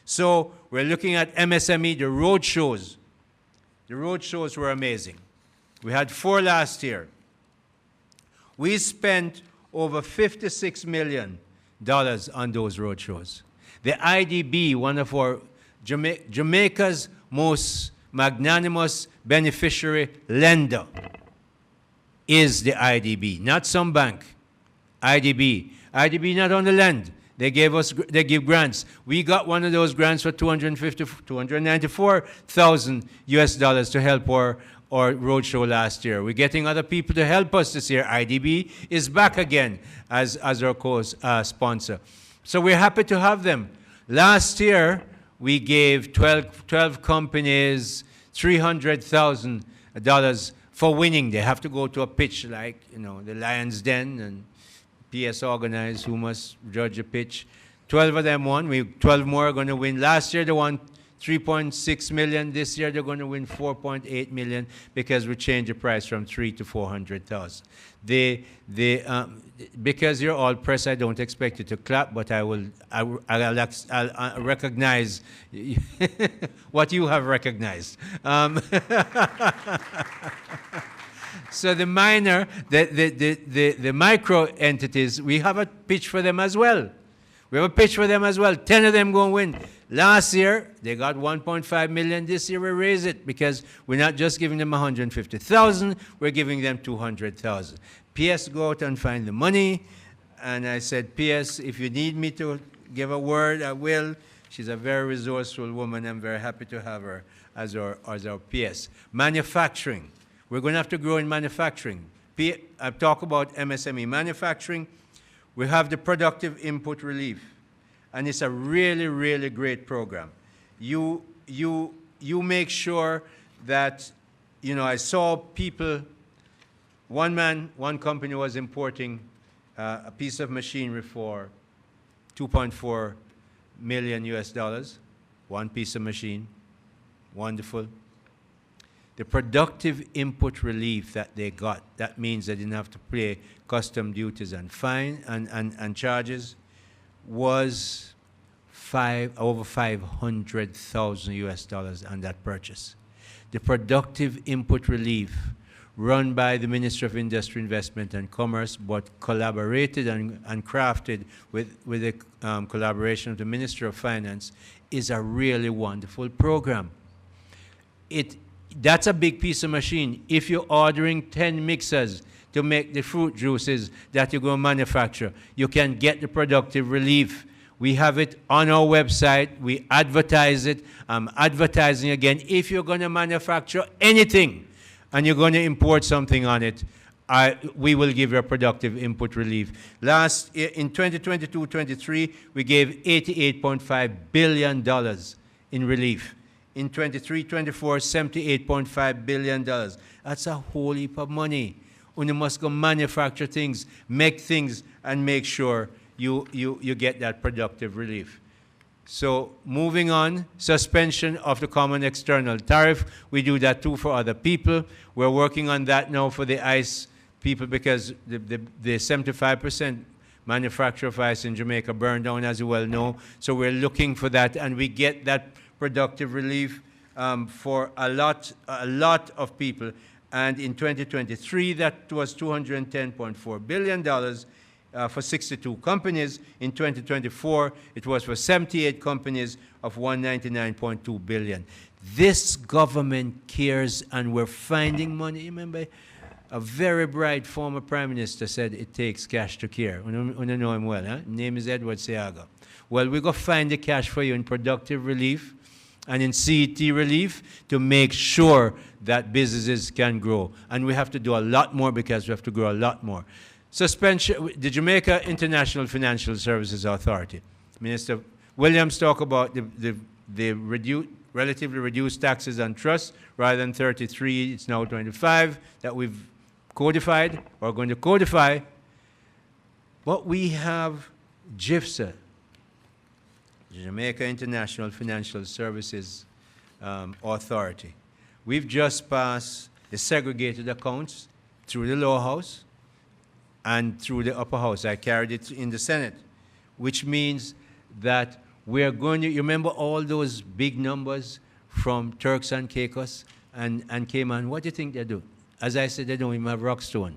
So we're looking at MSME, the road shows. The road shows were amazing. We had 4 last year. We spent over $56 million on those road shows. The IDB, one of our Jamaica's most magnanimous beneficiary lender, is the IDB, not some bank. IDB. IDB not on the land. They give grants. We got one of those grants for $294,000 US dollars to help our roadshow last year. We're getting other people to help us this year. IDB is back again as our co-sponsor. So we're happy to have them. Last year, we gave 12 companies $300,000 for winning. They have to go to a pitch like, the Lion's Den and PS organized who must judge a pitch. 12 of them won. 12 more are going to win. Last year, they won $3.6 million. This year, they're going to win $4.8 million because we changed the price from $300,000 to $400,000. Because you're all press, I don't expect you to clap, but I'll recognize what you have recognized. So the micro entities, we have a pitch for them as well. 10 of them going to win. Last year, they got $1.5 million. This year, we raise it because we're not just giving them $150,000, we're giving them $200,000. PS, go out and find the money. And I said, PS, if you need me to give a word, I will. She's a very resourceful woman. I'm very happy to have her as our PS. Manufacturing. We're going to have to grow in manufacturing. I've talked about MSME manufacturing. We have the productive input relief, and it's a really, really great program. You make sure that, I saw people, one company was importing a piece of machinery for $2.4 million US dollars, one piece of machine, wonderful. The productive input relief that they got, that means they didn't have to pay custom duties and fine and charges, was over $500,000 US dollars on that purchase. The productive input relief run by the Ministry of Industry, Investment and Commerce, but collaborated and crafted with the collaboration of the Ministry of Finance, is a really wonderful program. That's a big piece of machine. If you're ordering 10 mixers to make the fruit juices that you're going to manufacture, you can get the productive relief. We have it on our website. We advertise it. I'm advertising again. If you're going to manufacture anything and you're going to import something on it, we will give you a productive input relief. In 2022-23, we gave $88.5 billion in relief. In 23-24, $78.5 billion. That's a whole heap of money. And you must go manufacture things, make things, and make sure you get that productive relief. So moving on, suspension of the common external tariff. We do that too for other people. We're working on that now for the ICE people because the 75% manufacture of ICE in Jamaica burned down, as you well know. So we're looking for that, and we get that productive relief for a lot of people. And in 2023, that was $210.4 billion for 62 companies. In 2024, it was for 78 companies of $199.2 billion. This government cares, and we're finding money. Remember, a very bright former prime minister said it takes cash to care. You know him well, huh? His name is Edward Seaga. Well, we're going to find the cash for you in productive relief and in CET relief to make sure that businesses can grow. And we have to do a lot more because we have to grow a lot more. Suspension, the Jamaica International Financial Services Authority. Minister Williams talked about the relatively reduced taxes on trusts. Rather than 33, it's now 25 that we've codified or going to codify. But we have JIFSA, the Jamaica International Financial Services Authority. We've just passed the segregated accounts through the lower house and through the upper house. I carried it in the Senate, which means that we're going to, you remember all those big numbers from Turks and Caicos and Cayman? What do you think they do? As I said, they don't even have Rockstone.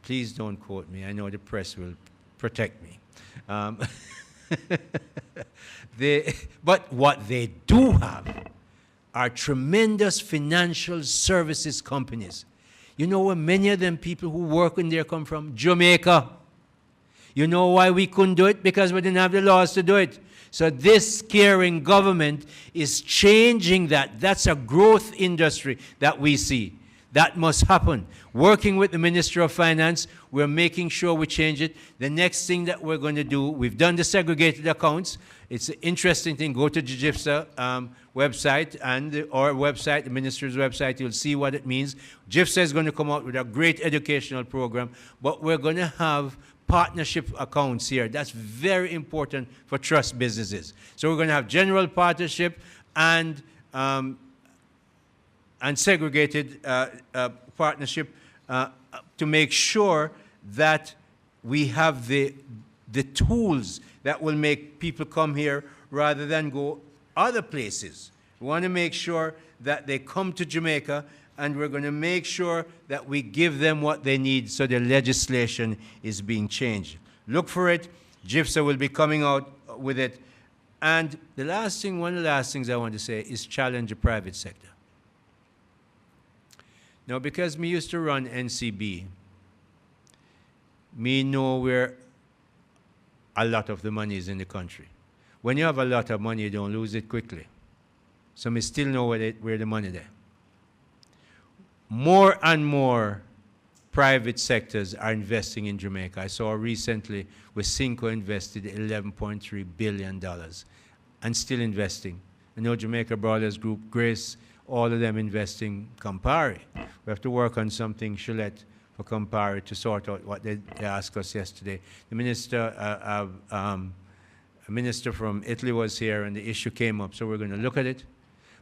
Please don't quote me. I know the press will protect me. But what they do have are tremendous financial services companies. You know where many of them people who work in there come from? Jamaica. You know why we couldn't do it? Because we didn't have the laws to do it. So this caring government is changing that. That's a growth industry that we see. That must happen. Working with the Minister of Finance, we're making sure we change it. The next thing that we're going to do, we've done the segregated accounts. It's an interesting thing. Go to the GIFSA website and our website, the Minister's website. You'll see what it means. GIFSA is going to come out with a great educational program, but we're going to have partnership accounts here. That's very important for trust businesses. So we're going to have general partnership and segregated partnership to make sure that we have the tools that will make people come here rather than go other places. We want to make sure that they come to Jamaica, and we're going to make sure that we give them what they need so the legislation is being changed. Look for it. GIFSA will be coming out with it. And the last thing, one of the last things I want to say is challenge the private sector. Now, because me used to run NCB, me know where a lot of the money is in the country. When you have a lot of money, you don't lose it quickly. So me still know where the money there. More and more private sectors are investing in Jamaica. I saw recently where Cinco invested $11.3 billion and still investing. I know Jamaica Brothers Group, Grace, all of them investing. Campari. We have to work on something, Gillette, for Campari to sort out what they asked us yesterday. The minister, a minister from Italy was here and the issue came up, so we're going to look at it.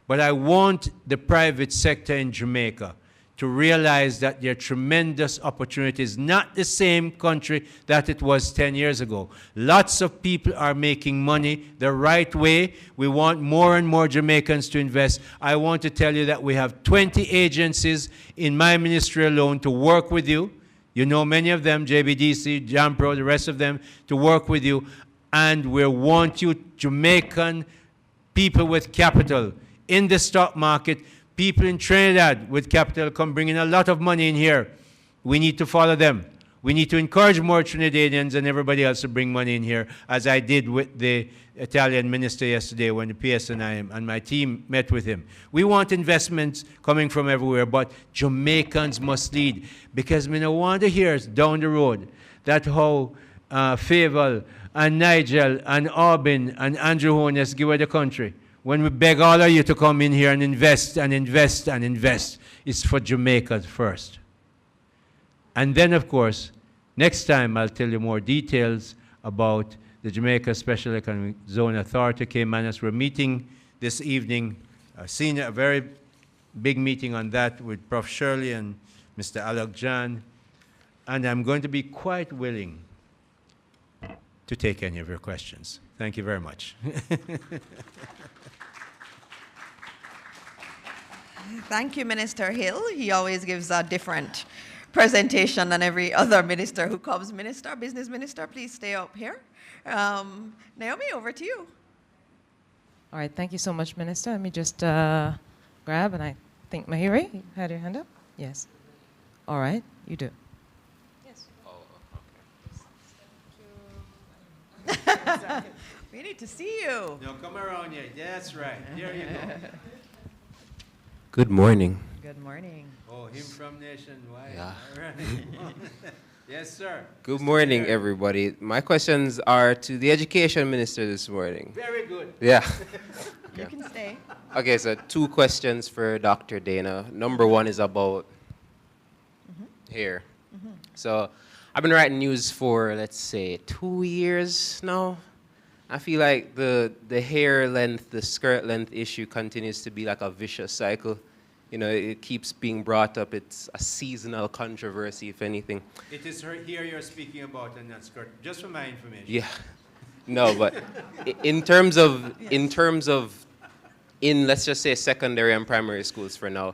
But I want the private sector in Jamaica to realize that there are tremendous opportunities, not the same country that it was 10 years ago. Lots of people are making money the right way. We want more and more Jamaicans to invest. I want to tell you that we have 20 agencies in my ministry alone to work with you. You know many of them, JBDC, JAMPRO, the rest of them, to work with you. And we want you, Jamaican people with capital, in the stock market, people in Trinidad with capital come bringing a lot of money in here. We need to follow them. We need to encourage more Trinidadians and everybody else to bring money in here, as I did with the Italian minister yesterday when the PSNI and my team met with him. We want investments coming from everywhere, but Jamaicans must lead, because we don't want to hear down the road that how Favel and Nigel and Aubin and Andrew Hones give away the country. When we beg all of you to come in here and invest and invest and invest, it's for Jamaica first. And then, of course, next time I'll tell you more details about the Jamaica Special Economic Zone Authority, Caymanas. We're meeting this evening, a very big meeting on that with Prof. Shirley and Mr. Alok Jan. And I'm going to be quite willing to take any of your questions. Thank you very much. Thank you, Minister Hill. He always gives a different presentation than every other minister who comes. Minister, business minister, please stay up here. Naomi, over to you. All right, thank you so much, Minister. Let me just grab, and I think Mahiri, you had your hand up? Yes. All right, you do. Yes. Oh, okay. We need to see you. No, come around here. That's right. There you go. Good morning. Good morning. Oh, him from Nationwide. Yeah. All right. Yes, sir. Good morning, everybody. My questions are to the Education Minister this morning. Very good. Yeah. You can stay. Okay, so 2 questions for Dr. Dana. Number 1 is about hair. So I've been writing news for, let's say, 2 years now. I feel like the hair length, the skirt length issue continues to be like a vicious cycle. You know, it keeps being brought up. It's a seasonal controversy, if anything. It is here you're speaking about and not skirt, just for my information. Yeah. No, but in terms of, let's just say secondary and primary schools for now,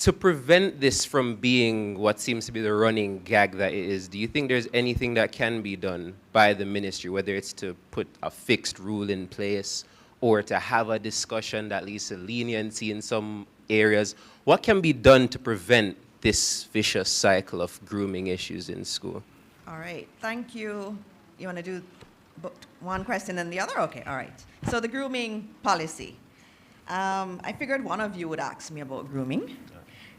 to prevent this from being what seems to be the running gag that it is, do you think there's anything that can be done by the ministry, whether it's to put a fixed rule in place or to have a discussion that leads to leniency in some areas? What can be done to prevent this vicious cycle of grooming issues in school? All right, thank you. You want to do one question and the other? Okay, all right. So the grooming policy. I figured one of you would ask me about grooming.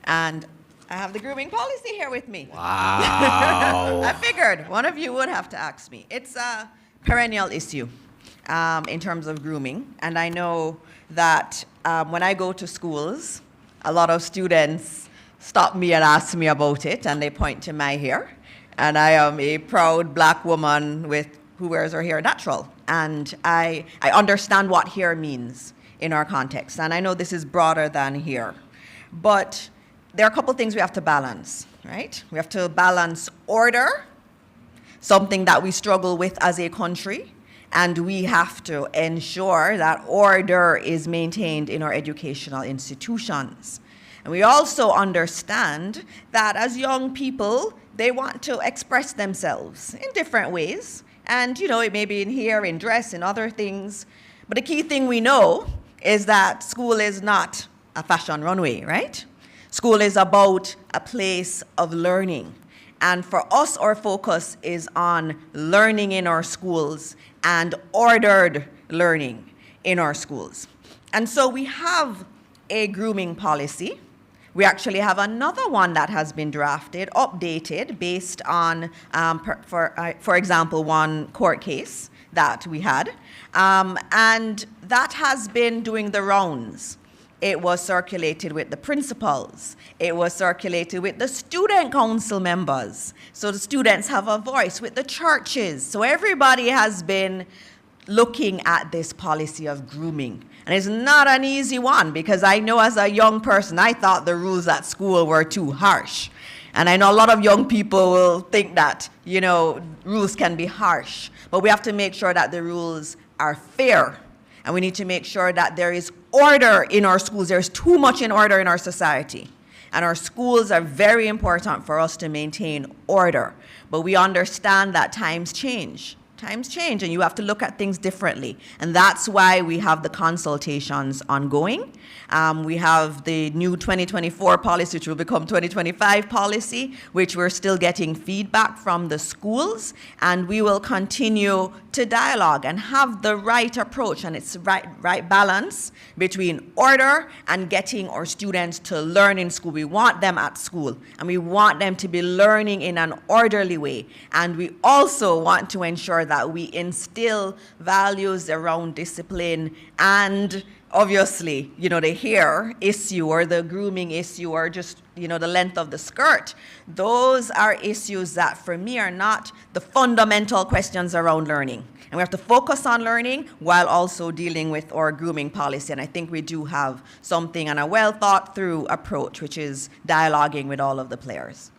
And I have the grooming policy here with me. Wow. I figured one of you would have to ask me. It's a perennial issue in terms of grooming. And I know that when I go to schools, a lot of students stop me and ask me about it, and they point to my hair. And I am a proud black woman who wears her hair natural. And I understand what hair means in our context. And I know this is broader than hair. But there are a couple things we have to balance, right? We have to balance order, something that we struggle with as a country, and we have to ensure that order is maintained in our educational institutions. And we also understand that as young people, they want to express themselves in different ways. And, you know, it may be in hair, in dress, in other things. But the key thing we know is that school is not a fashion runway, right? School is about a place of learning. And for us, our focus is on learning in our schools and ordered learning in our schools. And so we have a grooming policy. We actually have another one that has been drafted, updated, based on, for example, one court case that we had. And that has been doing the rounds. It was circulated with the principals. It was circulated with the student council members. So the students have a voice with the churches. So everybody has been looking at this policy of grooming. And it's not an easy one, because I know as a young person, I thought the rules at school were too harsh. And I know a lot of young people will think that, you know, rules can be harsh. But we have to make sure that the rules are fair. And we need to make sure that there is order in our schools. There's too much in order in our society. And our schools are very important for us to maintain order. But we understand that times change. Times change, and you have to look at things differently. And that's why we have the consultations ongoing. We have the new 2024 policy, which will become 2025 policy, which we're still getting feedback from the schools. And we will continue to dialogue and have the right approach, and it's right balance between order and getting our students to learn in school. We want them at school, and we want them to be learning in an orderly way. And we also want to ensure that we instill values around discipline and obviously, you know, the hair issue or the grooming issue or just, you know, the length of the skirt. Those are issues that for me are not the fundamental questions around learning. And we have to focus on learning while also dealing with our grooming policy. And I think we do have something and a well thought through approach, which is dialoguing with all of the players.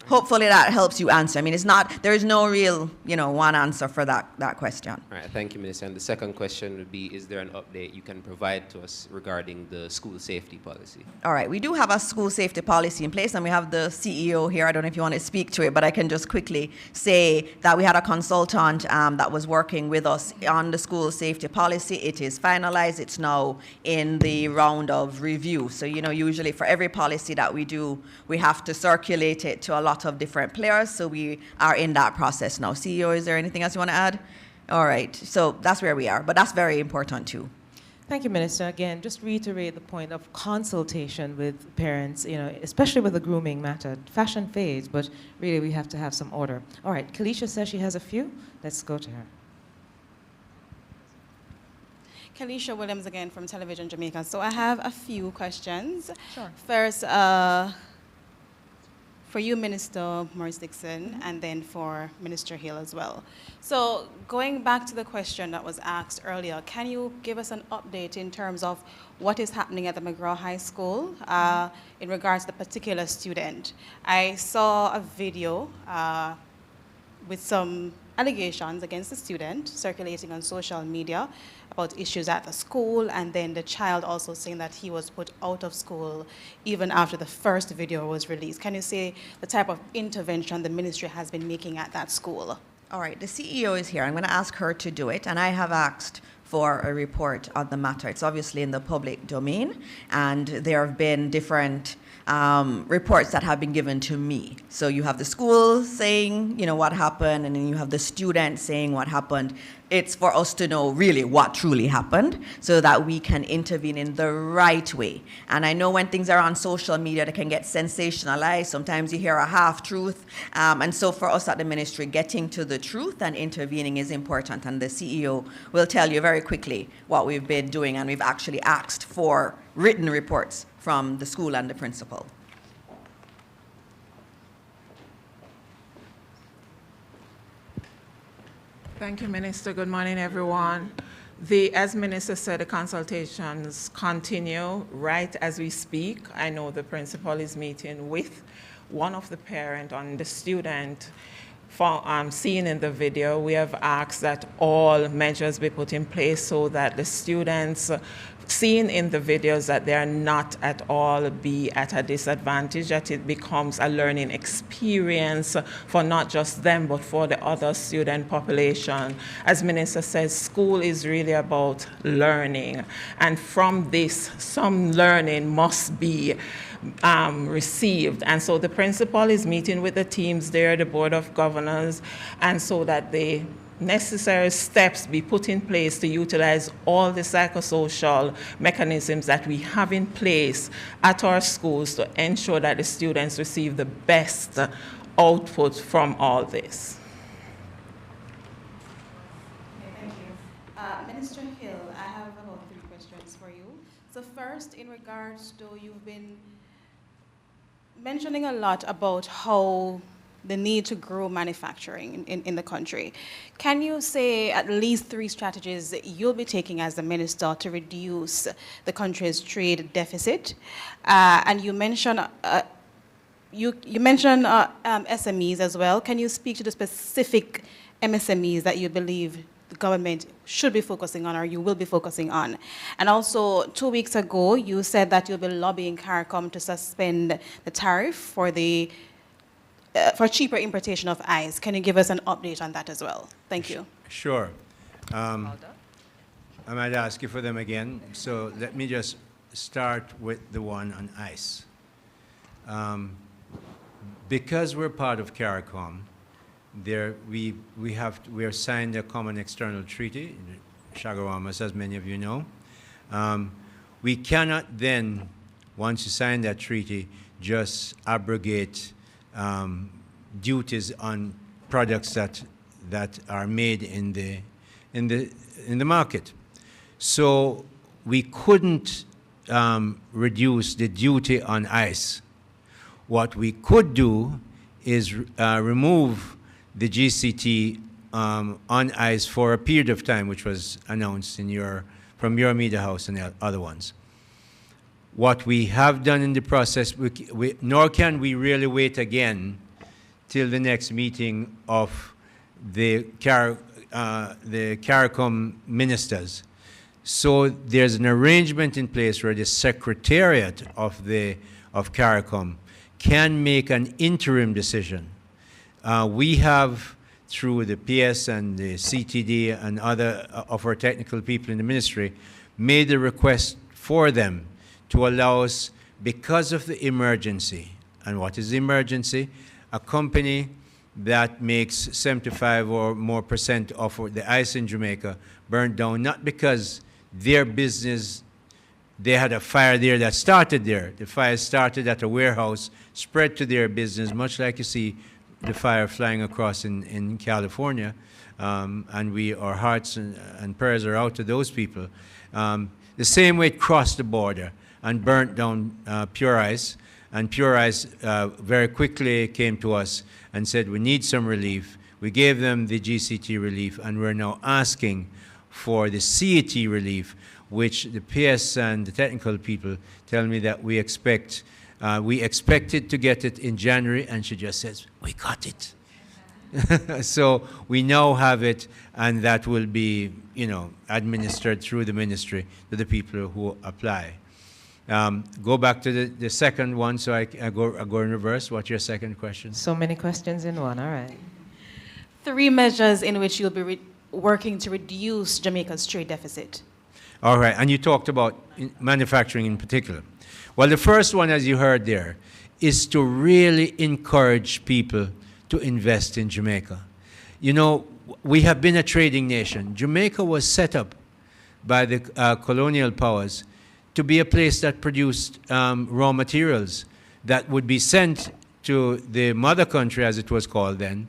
Hopefully that helps you answer. I mean, there is no real, you know, one answer for that question. All right, thank you, Minister. And the second question would be, is there an update you can provide to us regarding the school safety policy? All right, we do have a school safety policy in place, and we have the CEO here. I don't know if you want to speak to it, but I can just quickly say that we had a consultant that was working with us on the school safety policy. It is finalized. It's now in the round of review. So, you know, usually for every policy that we do, we have to circulate it to a lot of different players, so we are in that process now. CEO, is there anything else you want to add? All right, so that's where we are, but that's very important too. Thank you, Minister. Again, just reiterate the point of consultation with parents, you know, especially with the grooming matter. Fashion fades, but really we have to have some order. All right, Kalisha says she has a few. Let's go to her. Kalisha Williams again from Television Jamaica. So I have a few questions. Sure. First, for you, Minister Maurice Dixon, and then for Minister Hill as well. So going back to the question that was asked earlier, can you give us an update in terms of what is happening at the McGraw High School in regards to the particular student? I saw a video with some allegations against the student circulating on social media about issues at the school, and then the child also saying that he was put out of school even after the first video was released. Can you say the type of intervention the ministry has been making at that school? All right, the CEO is here. I'm going to ask her to do it, and I have asked for a report on the matter. It's obviously in the public domain, and there have been different reports that have been given to me. So you have the school saying, what happened, and then you have the student saying what happened. It's for us to know really what truly happened so that we can intervene in the right way. And I know when things are on social media, they can get sensationalized. Sometimes you hear a half-truth. And so for us at the ministry, getting to the truth and intervening is important. And the CEO will tell you very quickly what we've been doing. And we've actually asked for written reports from the school and the principal. Thank you, Minister. Good morning, everyone. As Minister said, the consultations continue right as we speak. I know the principal is meeting with one of the parents on the student seen in the video. We have asked that all measures be put in place so that the students seen in the videos that they are not at all be at a disadvantage, that it becomes a learning experience for not just them, but for the other student population. As Minister says, school is really about learning. And from this, some learning must be received. And so the principal is meeting with the teams there, the Board of Governors, and so that the necessary steps be put in place to utilize all the psychosocial mechanisms that we have in place at our schools to ensure that the students receive the best output from all this. Okay, thank you. Minister Hill, I have about 3 questions for you. So first, in regards to, you've been mentioning a lot about how the need to grow manufacturing in the country. Can you say at least 3 strategies that you'll be taking as the minister to reduce the country's trade deficit? And you mentioned SMEs as well. Can you speak to the specific MSMEs that you believe the government should be focusing on, or you will be focusing on? And also, 2 weeks ago, you said that you'll be lobbying CARICOM to suspend the tariff for the for cheaper importation of ice. Can you give us an update on that as well? Thank you. Sure. I might ask you for them again. So let me just start with the one on ice. Because we're part of CARICOM, we are signed a common external treaty, Shagaramas, as many of you know. We cannot then, once you sign that treaty, just abrogate duties on products that are made in the market. So we couldn't reduce the duty on ice. What we could do is remove the GCT on ice for a period of time, which was announced from your media house and the other ones. What we have done in the process, nor can we really wait again till the next meeting of the CARICOM ministers. So there's an arrangement in place where the secretariat of CARICOM can make an interim decision. We have, through the PS and the CTD and other of our technical people in the ministry, made a request for them to allow us, because of the emergency. And what is the emergency? A company that makes 75 or more % of the ice in Jamaica burned down, not because their business, they had a fire there that started there. The fire started at a warehouse, spread to their business, much like you see the fire flying across in California. And our hearts and prayers are out to those people. The same way it crossed the border and burnt down Pure Ice. And Pure Ice very quickly came to us and said, we need some relief. We gave them the GCT relief, and we're now asking for the CET relief, which the PS and the technical people tell me that we expected to get it in January, and she just says, we got it. So we now have it, and that will be, administered through the ministry to the people who apply. Go back to the second one, so I go in reverse. What's your second question? So many questions in one, all right. 3 measures in which you'll be working to reduce Jamaica's trade deficit. All right, and you talked about manufacturing in particular. Well, the first one, as you heard there, is to really encourage people to invest in Jamaica. We have been a trading nation. Jamaica was set up by the colonial powers to be a place that produced raw materials that would be sent to the mother country, as it was called then,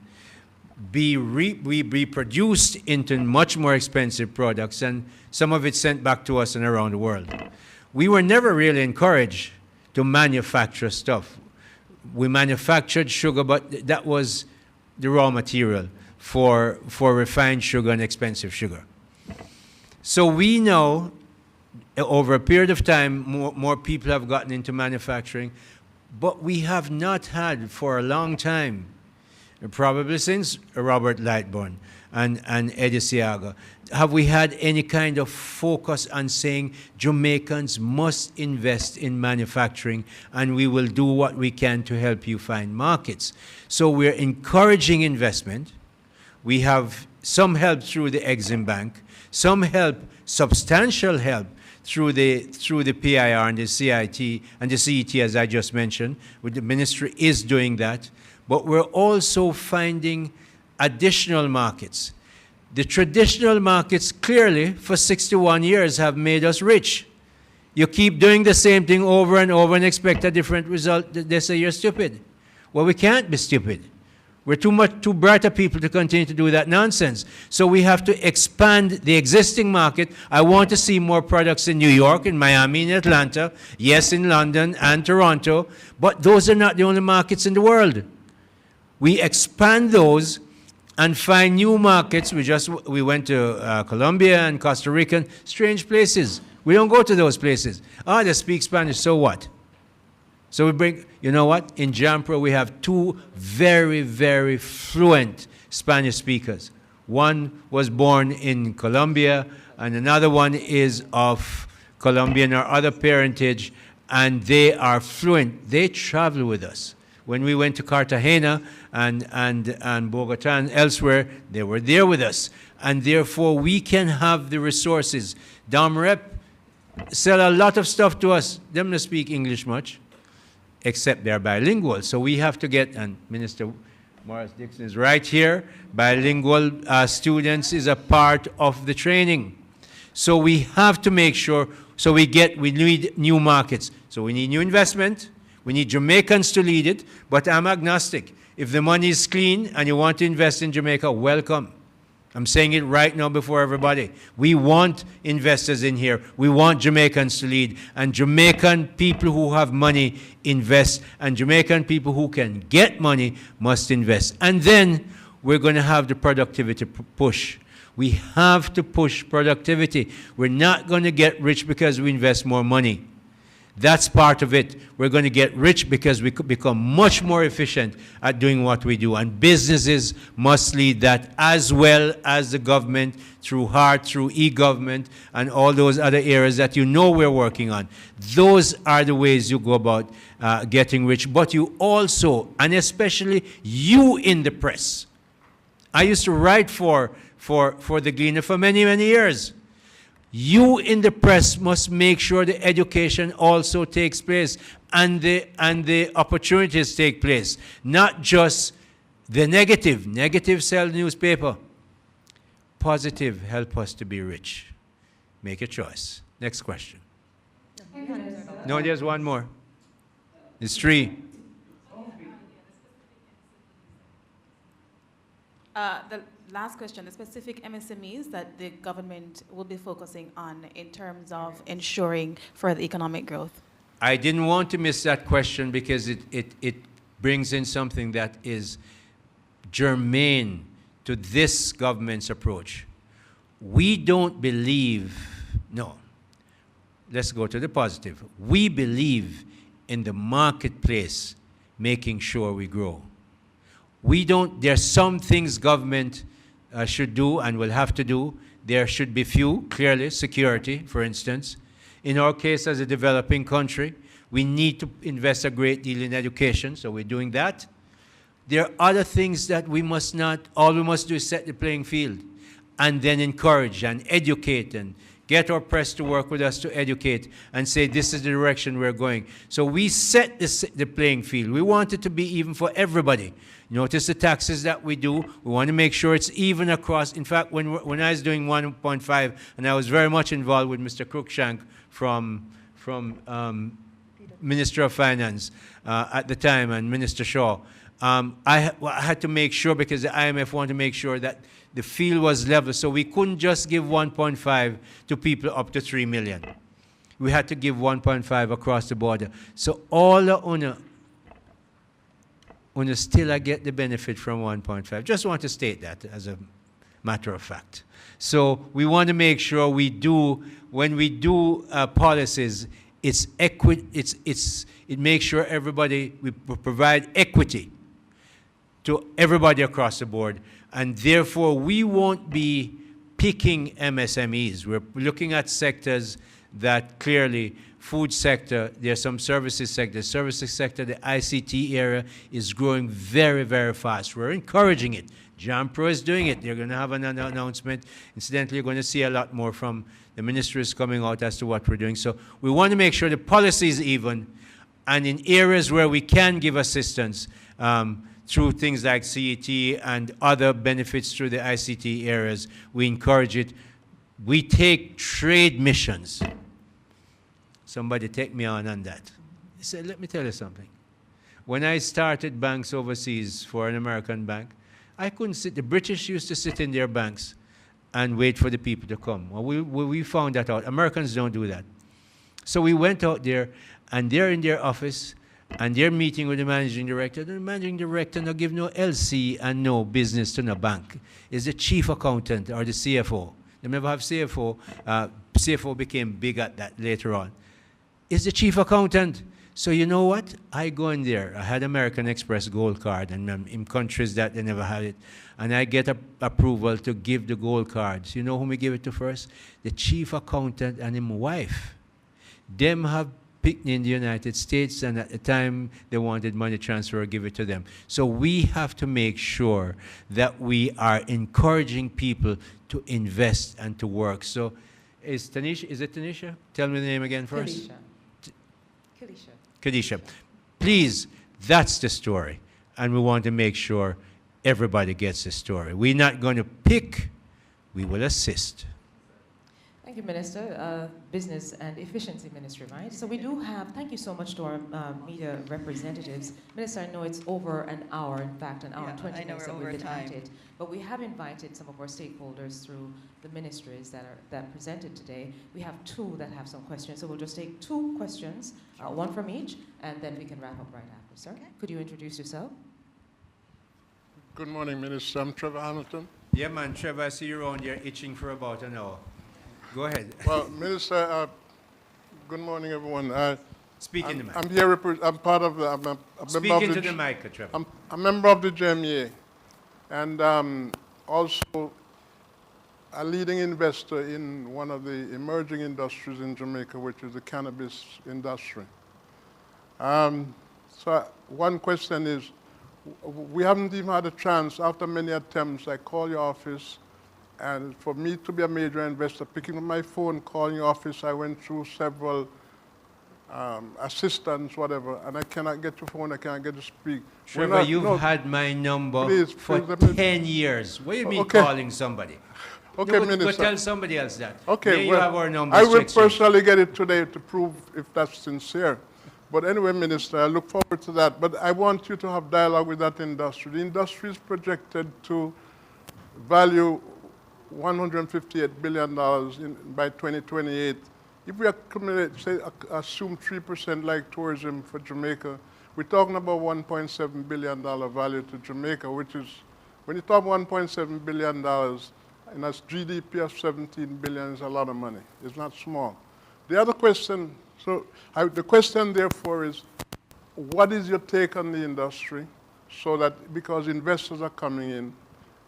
be produced into much more expensive products, and some of it sent back to us and around the world. We were never really encouraged to manufacture stuff. We manufactured sugar, but that was the raw material for refined sugar and expensive sugar. So we know, over a period of time, more people have gotten into manufacturing, but we have not had for a long time, probably since Robert Lightbourne and Eddie Seaga, have we had any kind of focus on saying Jamaicans must invest in manufacturing and we will do what we can to help you find markets. So we're encouraging investment. We have some help through the Exim Bank, some help, substantial help, through the PIR and the CIT and the CET, as I just mentioned. The ministry is doing that. But we're also finding additional markets. The traditional markets, clearly, for 61 years have made us rich. You keep doing the same thing over and over and expect a different result. They say you're stupid. Well, we can't be stupid. We're too bright a people to continue to do that nonsense. So we have to expand the existing market. I want to see more products in New York, in Miami, in Atlanta, yes, in London and Toronto, but those are not the only markets in the world. We expand those and find new markets. We went to Colombia and Costa Rica, strange places. We don't go to those places. They speak Spanish, so what? So we bring, you know what? In Jampro, we have 2 very, very fluent Spanish speakers. One was born in Colombia, and another one is of Colombian or other parentage, and they are fluent. They travel with us. When we went to Cartagena and Bogota and elsewhere, they were there with us. And therefore, we can have the resources. Domrep sell a lot of stuff to us. They don't speak English much, except they're bilingual. So we have to get, and Minister Morris Dixon is right here, bilingual students is a part of the training. So we have to make sure, we need new markets. So we need new investment. We need Jamaicans to lead it, but I'm agnostic. If the money is clean and you want to invest in Jamaica, welcome. I'm saying it right now before everybody. We want investors in here. We want Jamaicans to lead. And Jamaican people who have money invest. And Jamaican people who can get money must invest. And then we're going to have the productivity push. We have to push productivity. We're not going to get rich because we invest more money. That's part of it. We're going to get rich because we could become much more efficient at doing what we do. And businesses must lead that, as well as the government, through HEART, through e-government, and all those other areas that we're working on. Those are the ways you go about getting rich. But you also, and especially you in the press. I used to write for the Gleaner for many, many years. You in the press must make sure the education also takes place and the opportunities take place, not just the negative. Negative sell newspaper. Positive help us to be rich. Make a choice. Next question. No, there's one more. It's 3. The last question, the specific MSMEs that the government will be focusing on in terms of ensuring further economic growth. I didn't want to miss that question because it brings in something that is germane to this government's approach. We don't believe, no, let's go to the positive. We believe in the marketplace making sure we grow. There's some things government should do and will have to do. There should be few, clearly, security, for instance. In our case, as a developing country, we need to invest a great deal in education, so we're doing that. There are other things that we must not, all we must do is set the playing field and then encourage and educate and get our press to work with us to educate and say this is the direction we're going. So we set the playing field. We want it to be even for everybody. Notice the taxes that we do. We want to make sure it's even across. In fact, when I was doing 1.5, and I was very much involved with Mr. Cruikshank from Minister of Finance at the time and Minister Shaw, I had to make sure, because the IMF wanted to make sure that the field was level, so we couldn't just give 1.5 to people up to 3 million. We had to give 1.5 across the border. So all the owner still get the benefit from 1.5. Just want to state that as a matter of fact. So we want to make sure we do, when we do policies, it makes sure we provide equity to everybody across the board, and therefore we won't be picking MSMEs. We're looking at sectors that clearly, food sector, there's some services sector. Services sector, the ICT area is growing very, very fast. We're encouraging it. JAMPRO is doing it. They're going to have an announcement. Incidentally, you're going to see a lot more from the ministries coming out as to what we're doing. So we want to make sure the policy is even, and in areas where we can give assistance, through things like CET and other benefits through the ICT areas, we encourage it. We take trade missions. Somebody take me on that. He said, let me tell you something. When I started banks overseas for an American bank, I couldn't sit. The British used to sit in their banks and wait for the people to come. Well, we found that out. Americans don't do that. So we went out there, and they're in their office, and they're meeting with the managing director. The managing director no give no LC and no business to no bank. It's the chief accountant or the CFO. They never have CFO. CFO became big at that later on. It's the chief accountant. So you know what? I go in there. I had American Express Gold Card, and in countries that they never had it. And I get approval to give the gold cards. You know whom we give it to first? The chief accountant and his wife. Them have picked in the United States, and at the time they wanted money transfer, give it to them. So we have to make sure that we are encouraging people to invest and to work. So is it Tanisha? Tell me the name again first. Kadisha. Please, that's the story. And we want to make sure everybody gets the story. We're not going to pick, we will assist. Thank you, Minister. Business and Efficiency Ministry, right? So we do have, thank you so much to our media representatives. Minister, I know it's over an hour, in fact, an hour and 20 minutes that we've been at it. But we have invited some of our stakeholders through the ministries that presented today. We have two that have some questions, so we'll just take two questions, one from each, and then we can wrap up right after, sir. Okay. Could you introduce yourself? Good morning, Minister. I'm Trevor Hamilton. Yeah, man, Trevor, I see you around here itching for about an hour. Go ahead. Well, Minister, good morning, everyone. Speak in the mic. I'm here, I'm part of the, I'm a Speak member into of the mic, Trevor. I'm a member of the JMA, and also a leading investor in one of the emerging industries in Jamaica, which is the cannabis industry. So one question is, we haven't even had a chance, after many attempts, I call your office, and for me to be a major investor, picking up my phone, calling your office, I went through several assistants, whatever, and I cannot get your phone, I cannot get to speak. Trevor, you've had my number for 10 years. What do you mean calling somebody? Okay, no, Minister. But tell somebody else that. Okay, There well, you have our numbers. I will personally get it today to prove if that's sincere. But anyway, Minister, I look forward to that. But I want you to have dialogue with that industry. The industry is projected to value $158 billion by 2028. If we accumulate, say, assume 3% like tourism for Jamaica, we're talking about $1.7 billion value to Jamaica, which is, when you talk $1.7 billion, and that's GDP of 17 billion is a lot of money. It's not small. The other question, the question therefore is, what is your take on the industry? so that because investors are coming in,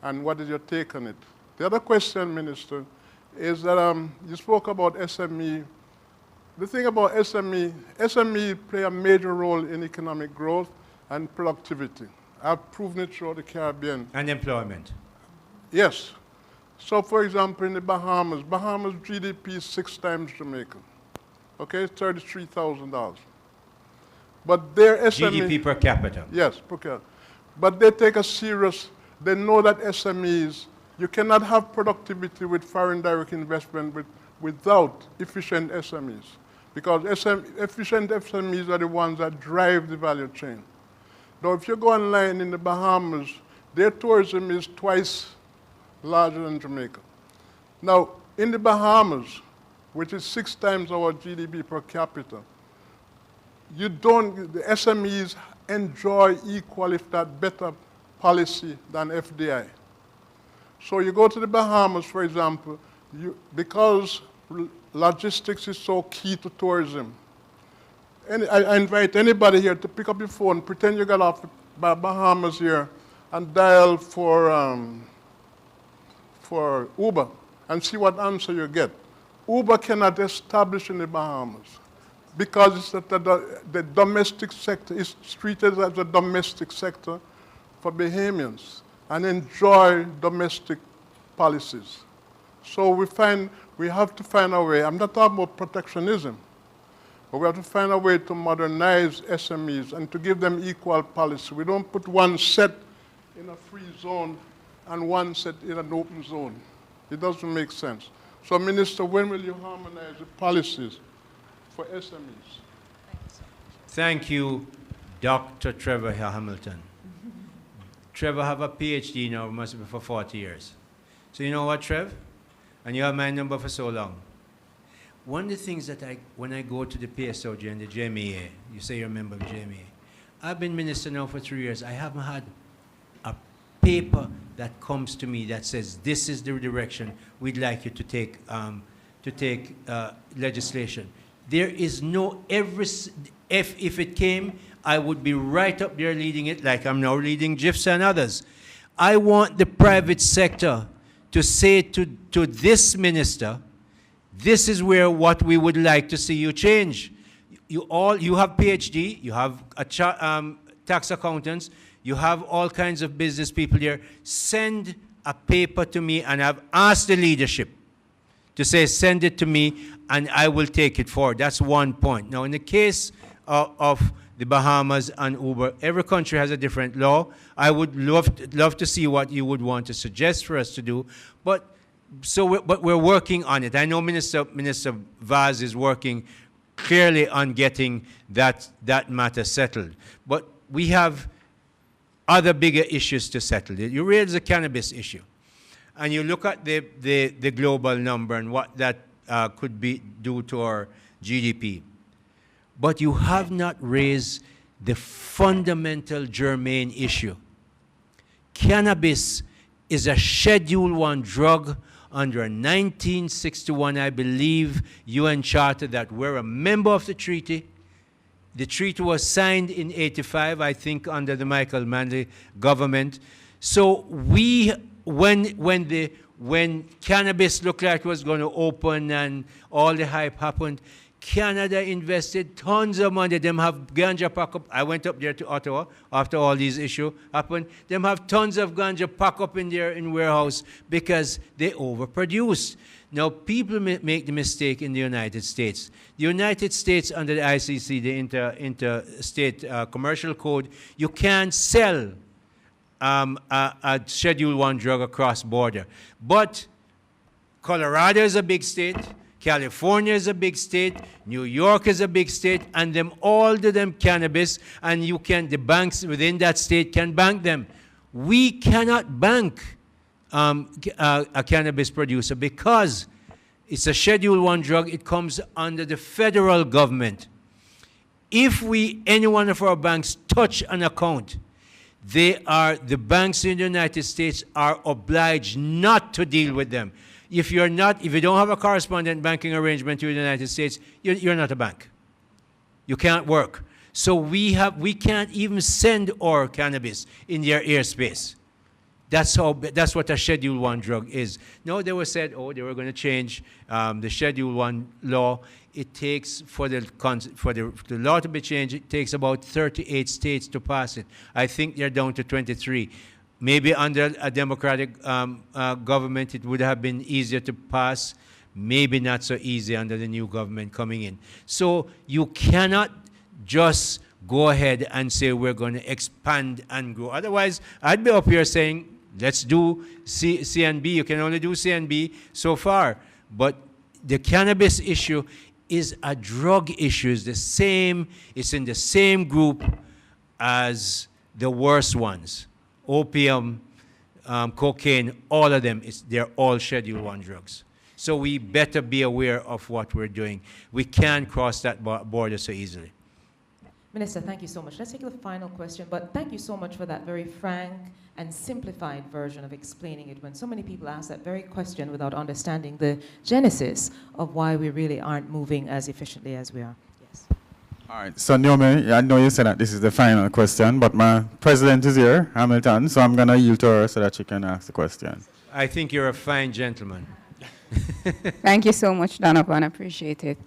and what is your take on it? The other question, Minister, is that you spoke about SME. The thing about SME play a major role in economic growth and productivity. I've proven it throughout the Caribbean. And employment. Yes. So, for example, in the Bahamas GDP is 6 times Jamaica. Okay, $33,000. But their SME... GDP per capita. Yes, per capita. But they take a serious... They know that SMEs, you cannot have productivity with foreign direct investment without efficient SMEs. Because efficient SMEs are the ones that drive the value chain. Now, if you go online in the Bahamas, their tourism is twice larger than Jamaica. Now, in the Bahamas, which is 6 times our GDP per capita, the SMEs enjoy equal, if not better, policy than FDI. So you go to the Bahamas, for example, because logistics is so key to tourism. I invite anybody here to pick up your phone, pretend you got off by Bahamas here, and dial for Uber, and see what answer you get. Uber cannot establish in the Bahamas because it's the domestic sector is treated as a domestic sector for Bahamians and enjoy domestic policies. So we have to find a way. I'm not talking about protectionism, but we have to find a way to modernize SMEs and to give them equal policy. We don't put one set in a free zone and one set in an open zone. It doesn't make sense. So, Minister, when will you harmonize the policies for SMEs? Thank you, Dr. Trevor Hamilton. Trevor have a PhD now, must be for 40 years. So you know what, Trev? And you have my number for so long. One of the things that when I go to the PSOJ and the JMA, you say you're a member of JMA, I've been minister now for 3 years. I haven't had a paper that comes to me that says this is the direction we'd like you to take legislation. There is no if it came, I would be right up there leading it like I'm now leading GIFs and others. I want the private sector to say to this minister, this is what we would like to see you change. You have PhD, you have tax accountants, you have all kinds of business people here. Send a paper to me, and I've asked the leadership to say, send it to me, and I will take it forward. That's one point. Now, in the case of the Bahamas and Uber, every country has a different law. I would love to see what you would want to suggest for us to do. But we're working on it. I know Minister Vaz is working clearly on getting that matter settled. But we have other bigger issues to settle. You raise the cannabis issue, and you look at the global number and what that could do to our GDP. But you have not raised the fundamental germane issue. Cannabis is a Schedule I drug under a 1961, I believe, UN Charter that we're a member of the treaty. The treaty was signed in '85, I think, under the Michael Manley government. So when cannabis looked like it was going to open and all the hype happened, Canada invested tons of money. Them have ganja pack up. I went up there to Ottawa after all these issues happened. Them have tons of ganja pack up in there in warehouse because they overproduced. Now, people make the mistake in the United States. The United States, under the ICC, the Interstate Commercial Code, you can't sell a Schedule I drug across border. But Colorado is a big state. California is a big state, New York is a big state, and all of them cannabis, and the banks within that state can bank them. We cannot bank a cannabis producer because it's a Schedule I drug. It comes under the federal government. If any one of our banks touch an account, the banks in the United States are obliged not to deal with them. If you don't have a correspondent banking arrangement with the United States, you're not a bank. You can't work. So we can't even send our cannabis in their airspace. That's what a Schedule 1 drug is. No, they were said, oh, they were going to change the Schedule 1 law. It takes, for the law to be changed, it takes about 38 states to pass it. I think they're down to 23. Maybe under a Democratic government, it would have been easier to pass. Maybe not so easy under the new government coming in. So you cannot just go ahead and say we're going to expand and grow. Otherwise, I'd be up here saying, let's do CNB. You can only do CNB so far. But the cannabis issue is a drug issue. It's the same. It's in the same group as the worst ones. Opium, cocaine, all of them, they're all Schedule 1 drugs. So we better be aware of what we're doing. We can't cross that border so easily. Minister, thank you so much. Let's take the final question, but thank you so much for that very frank and simplified version of explaining it when so many people ask that very question without understanding the genesis of why we really aren't moving as efficiently as we are. Yes. All right, so Naomi, I know you said that this is the final question, but my president is here, Hamilton, so I'm going to yield to her so that she can ask the question. I think you're a fine gentleman. Thank you so much, Donovan. I appreciate it.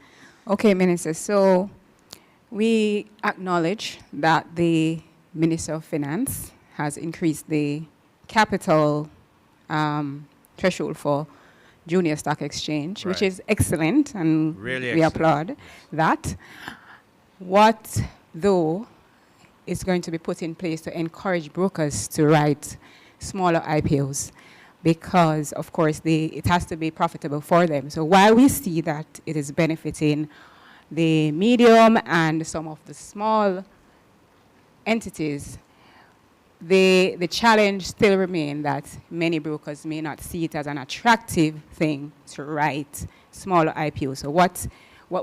Okay, Minister, so we acknowledge that the Minister of Finance has increased the capital threshold for junior stock exchange, which is excellent, and really we excellent. applaud that. What, though, is going to be put in place to encourage brokers to write smaller IPOs? Because, of course, it has to be profitable for them. So while we see that it is benefiting the medium and some of the small entities, the challenge still remains that many brokers may not see it as an attractive thing to write smaller IPOs. So what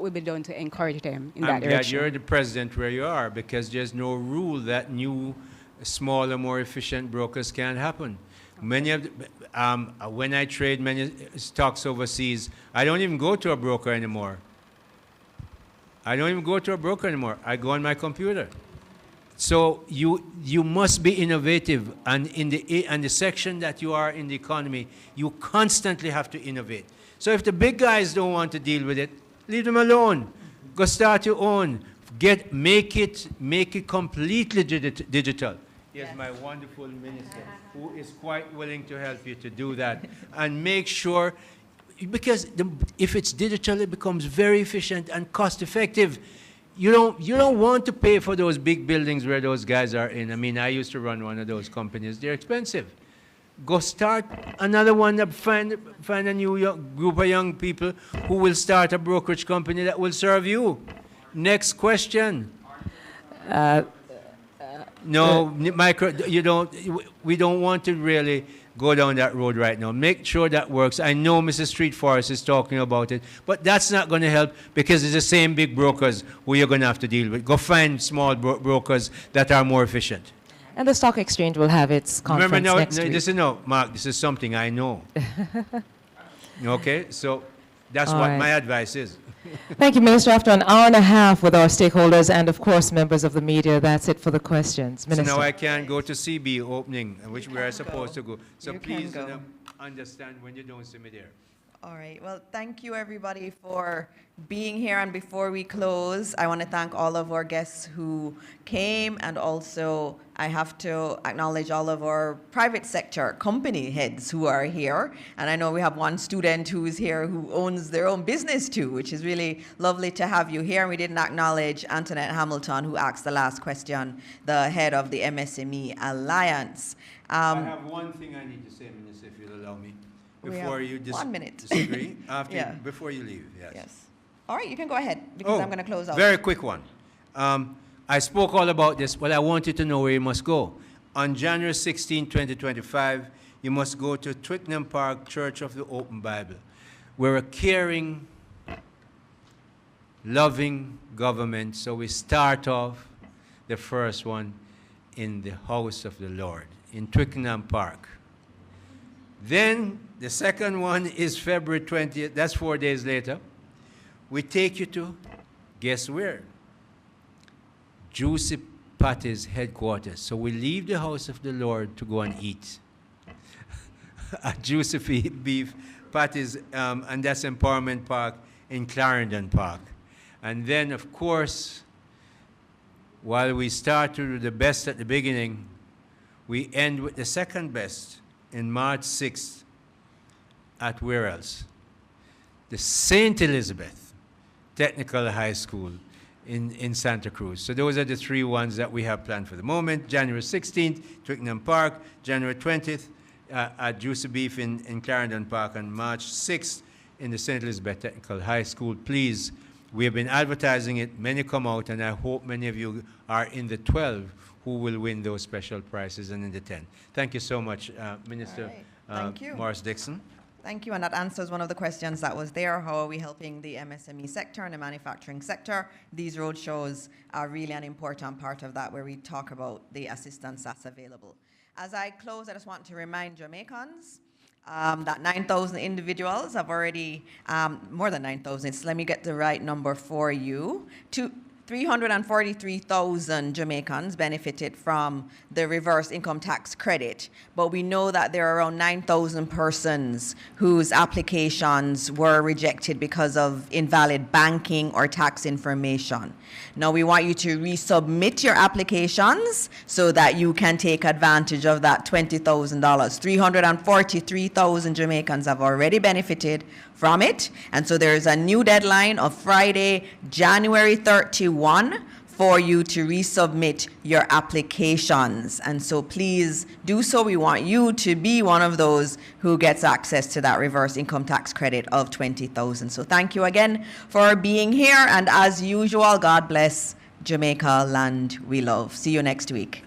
will be done to encourage them in that direction? I'm glad you're the president where you are, because there's no rule that new, smaller, more efficient brokers can't happen. Many of when I trade many stocks overseas, I don't even go to a broker anymore. I go on my computer. So you must be innovative, and in the section that you are in the economy, you constantly have to innovate. So if the big guys don't want to deal with it, leave them alone. Go start your own. Make it completely digital. Here's my wonderful minister, who is quite willing to help you to do that. And make sure, because if it's digital, it becomes very efficient and cost effective. You don't want to pay for those big buildings where those guys are in. I mean, I used to run one of those companies. They're expensive. Go start another one. Find a new group of young people who will start a brokerage company that will serve you. Next question. No, we don't want to really go down that road right now. Make sure that works. I know Mrs. Street Forest is talking about it, but that's not going to help, because it's the same big brokers who you're going to have to deal with. Go find small brokers that are more efficient. And the stock exchange will have its conference next week. Mark, this is something I know. Okay, so that's what my advice is. Thank you, Minister. After an hour and a half with our stakeholders and, of course, members of the media, that's it for the questions. Minister. So now I can't go to CB opening, which we are supposed to go. So please understand when you don't see me there. All right. Well, thank you, everybody, for being here. And before we close, I want to thank all of our guests who came. And also, I have to acknowledge all of our private sector company heads who are here. And I know we have one student who is here who owns their own business, too, which is really lovely to have you here. And we didn't acknowledge Antoinette Hamilton, who asked the last question, the head of the MSME Alliance. I have one thing I need to say, Minister, if you'll allow me. Before you 1 minute. disagree, before you leave, yes. Yes. All right, you can go ahead, because I'm going to close out. Very quick one. I spoke all about this, but I want you to know where you must go. On January 16, 2025, you must go to Twickenham Park Church of the Open Bible. We're a caring, loving government, so we start off the first one in the house of the Lord, in Twickenham Park. Then the second one is February 20th. That's 4 days later. We take you to, guess where? Juicy Patty's headquarters. So we leave the house of the Lord to go and eat at Juicy Beef Patty's, and that's Empowerment Park in Clarendon Park. And then, of course, while we start to do the best at the beginning, we end with the second best in March 6th at where else? The St. Elizabeth Technical High School in Santa Cruz. So those are the three ones that we have planned for the moment. January 16th, Twickenham Park, January 20th at Juicy Beef in Clarendon Park, and March 6th in the St. Elizabeth Technical High School. Please, we have been advertising it. Many come out, and I hope many of you are in the 12 who will win those special prizes and in the 10. Thank you so much, Minister Thank you. Morris Dixon. Thank you, and that answers one of the questions that was there. How are we helping the MSME sector and the manufacturing sector? These road shows are really an important part of that, where we talk about the assistance that's available. As I close, I just want to remind Jamaicans that 9,000 individuals have already, more than 9,000, so let me get the right number for you. 343,000 Jamaicans benefited from the reverse income tax credit, but we know that there are around 9,000 persons whose applications were rejected because of invalid banking or tax information. Now we want you to resubmit your applications so that you can take advantage of that $20,000. 343,000 Jamaicans have already benefited from it, and so there is a new deadline of Friday, January 31 for you to resubmit your applications. And so please do so. We want you to be one of those who gets access to that reverse income tax credit of $20,000. So thank you again for being here, and as usual, God bless Jamaica, land we love. See you next week.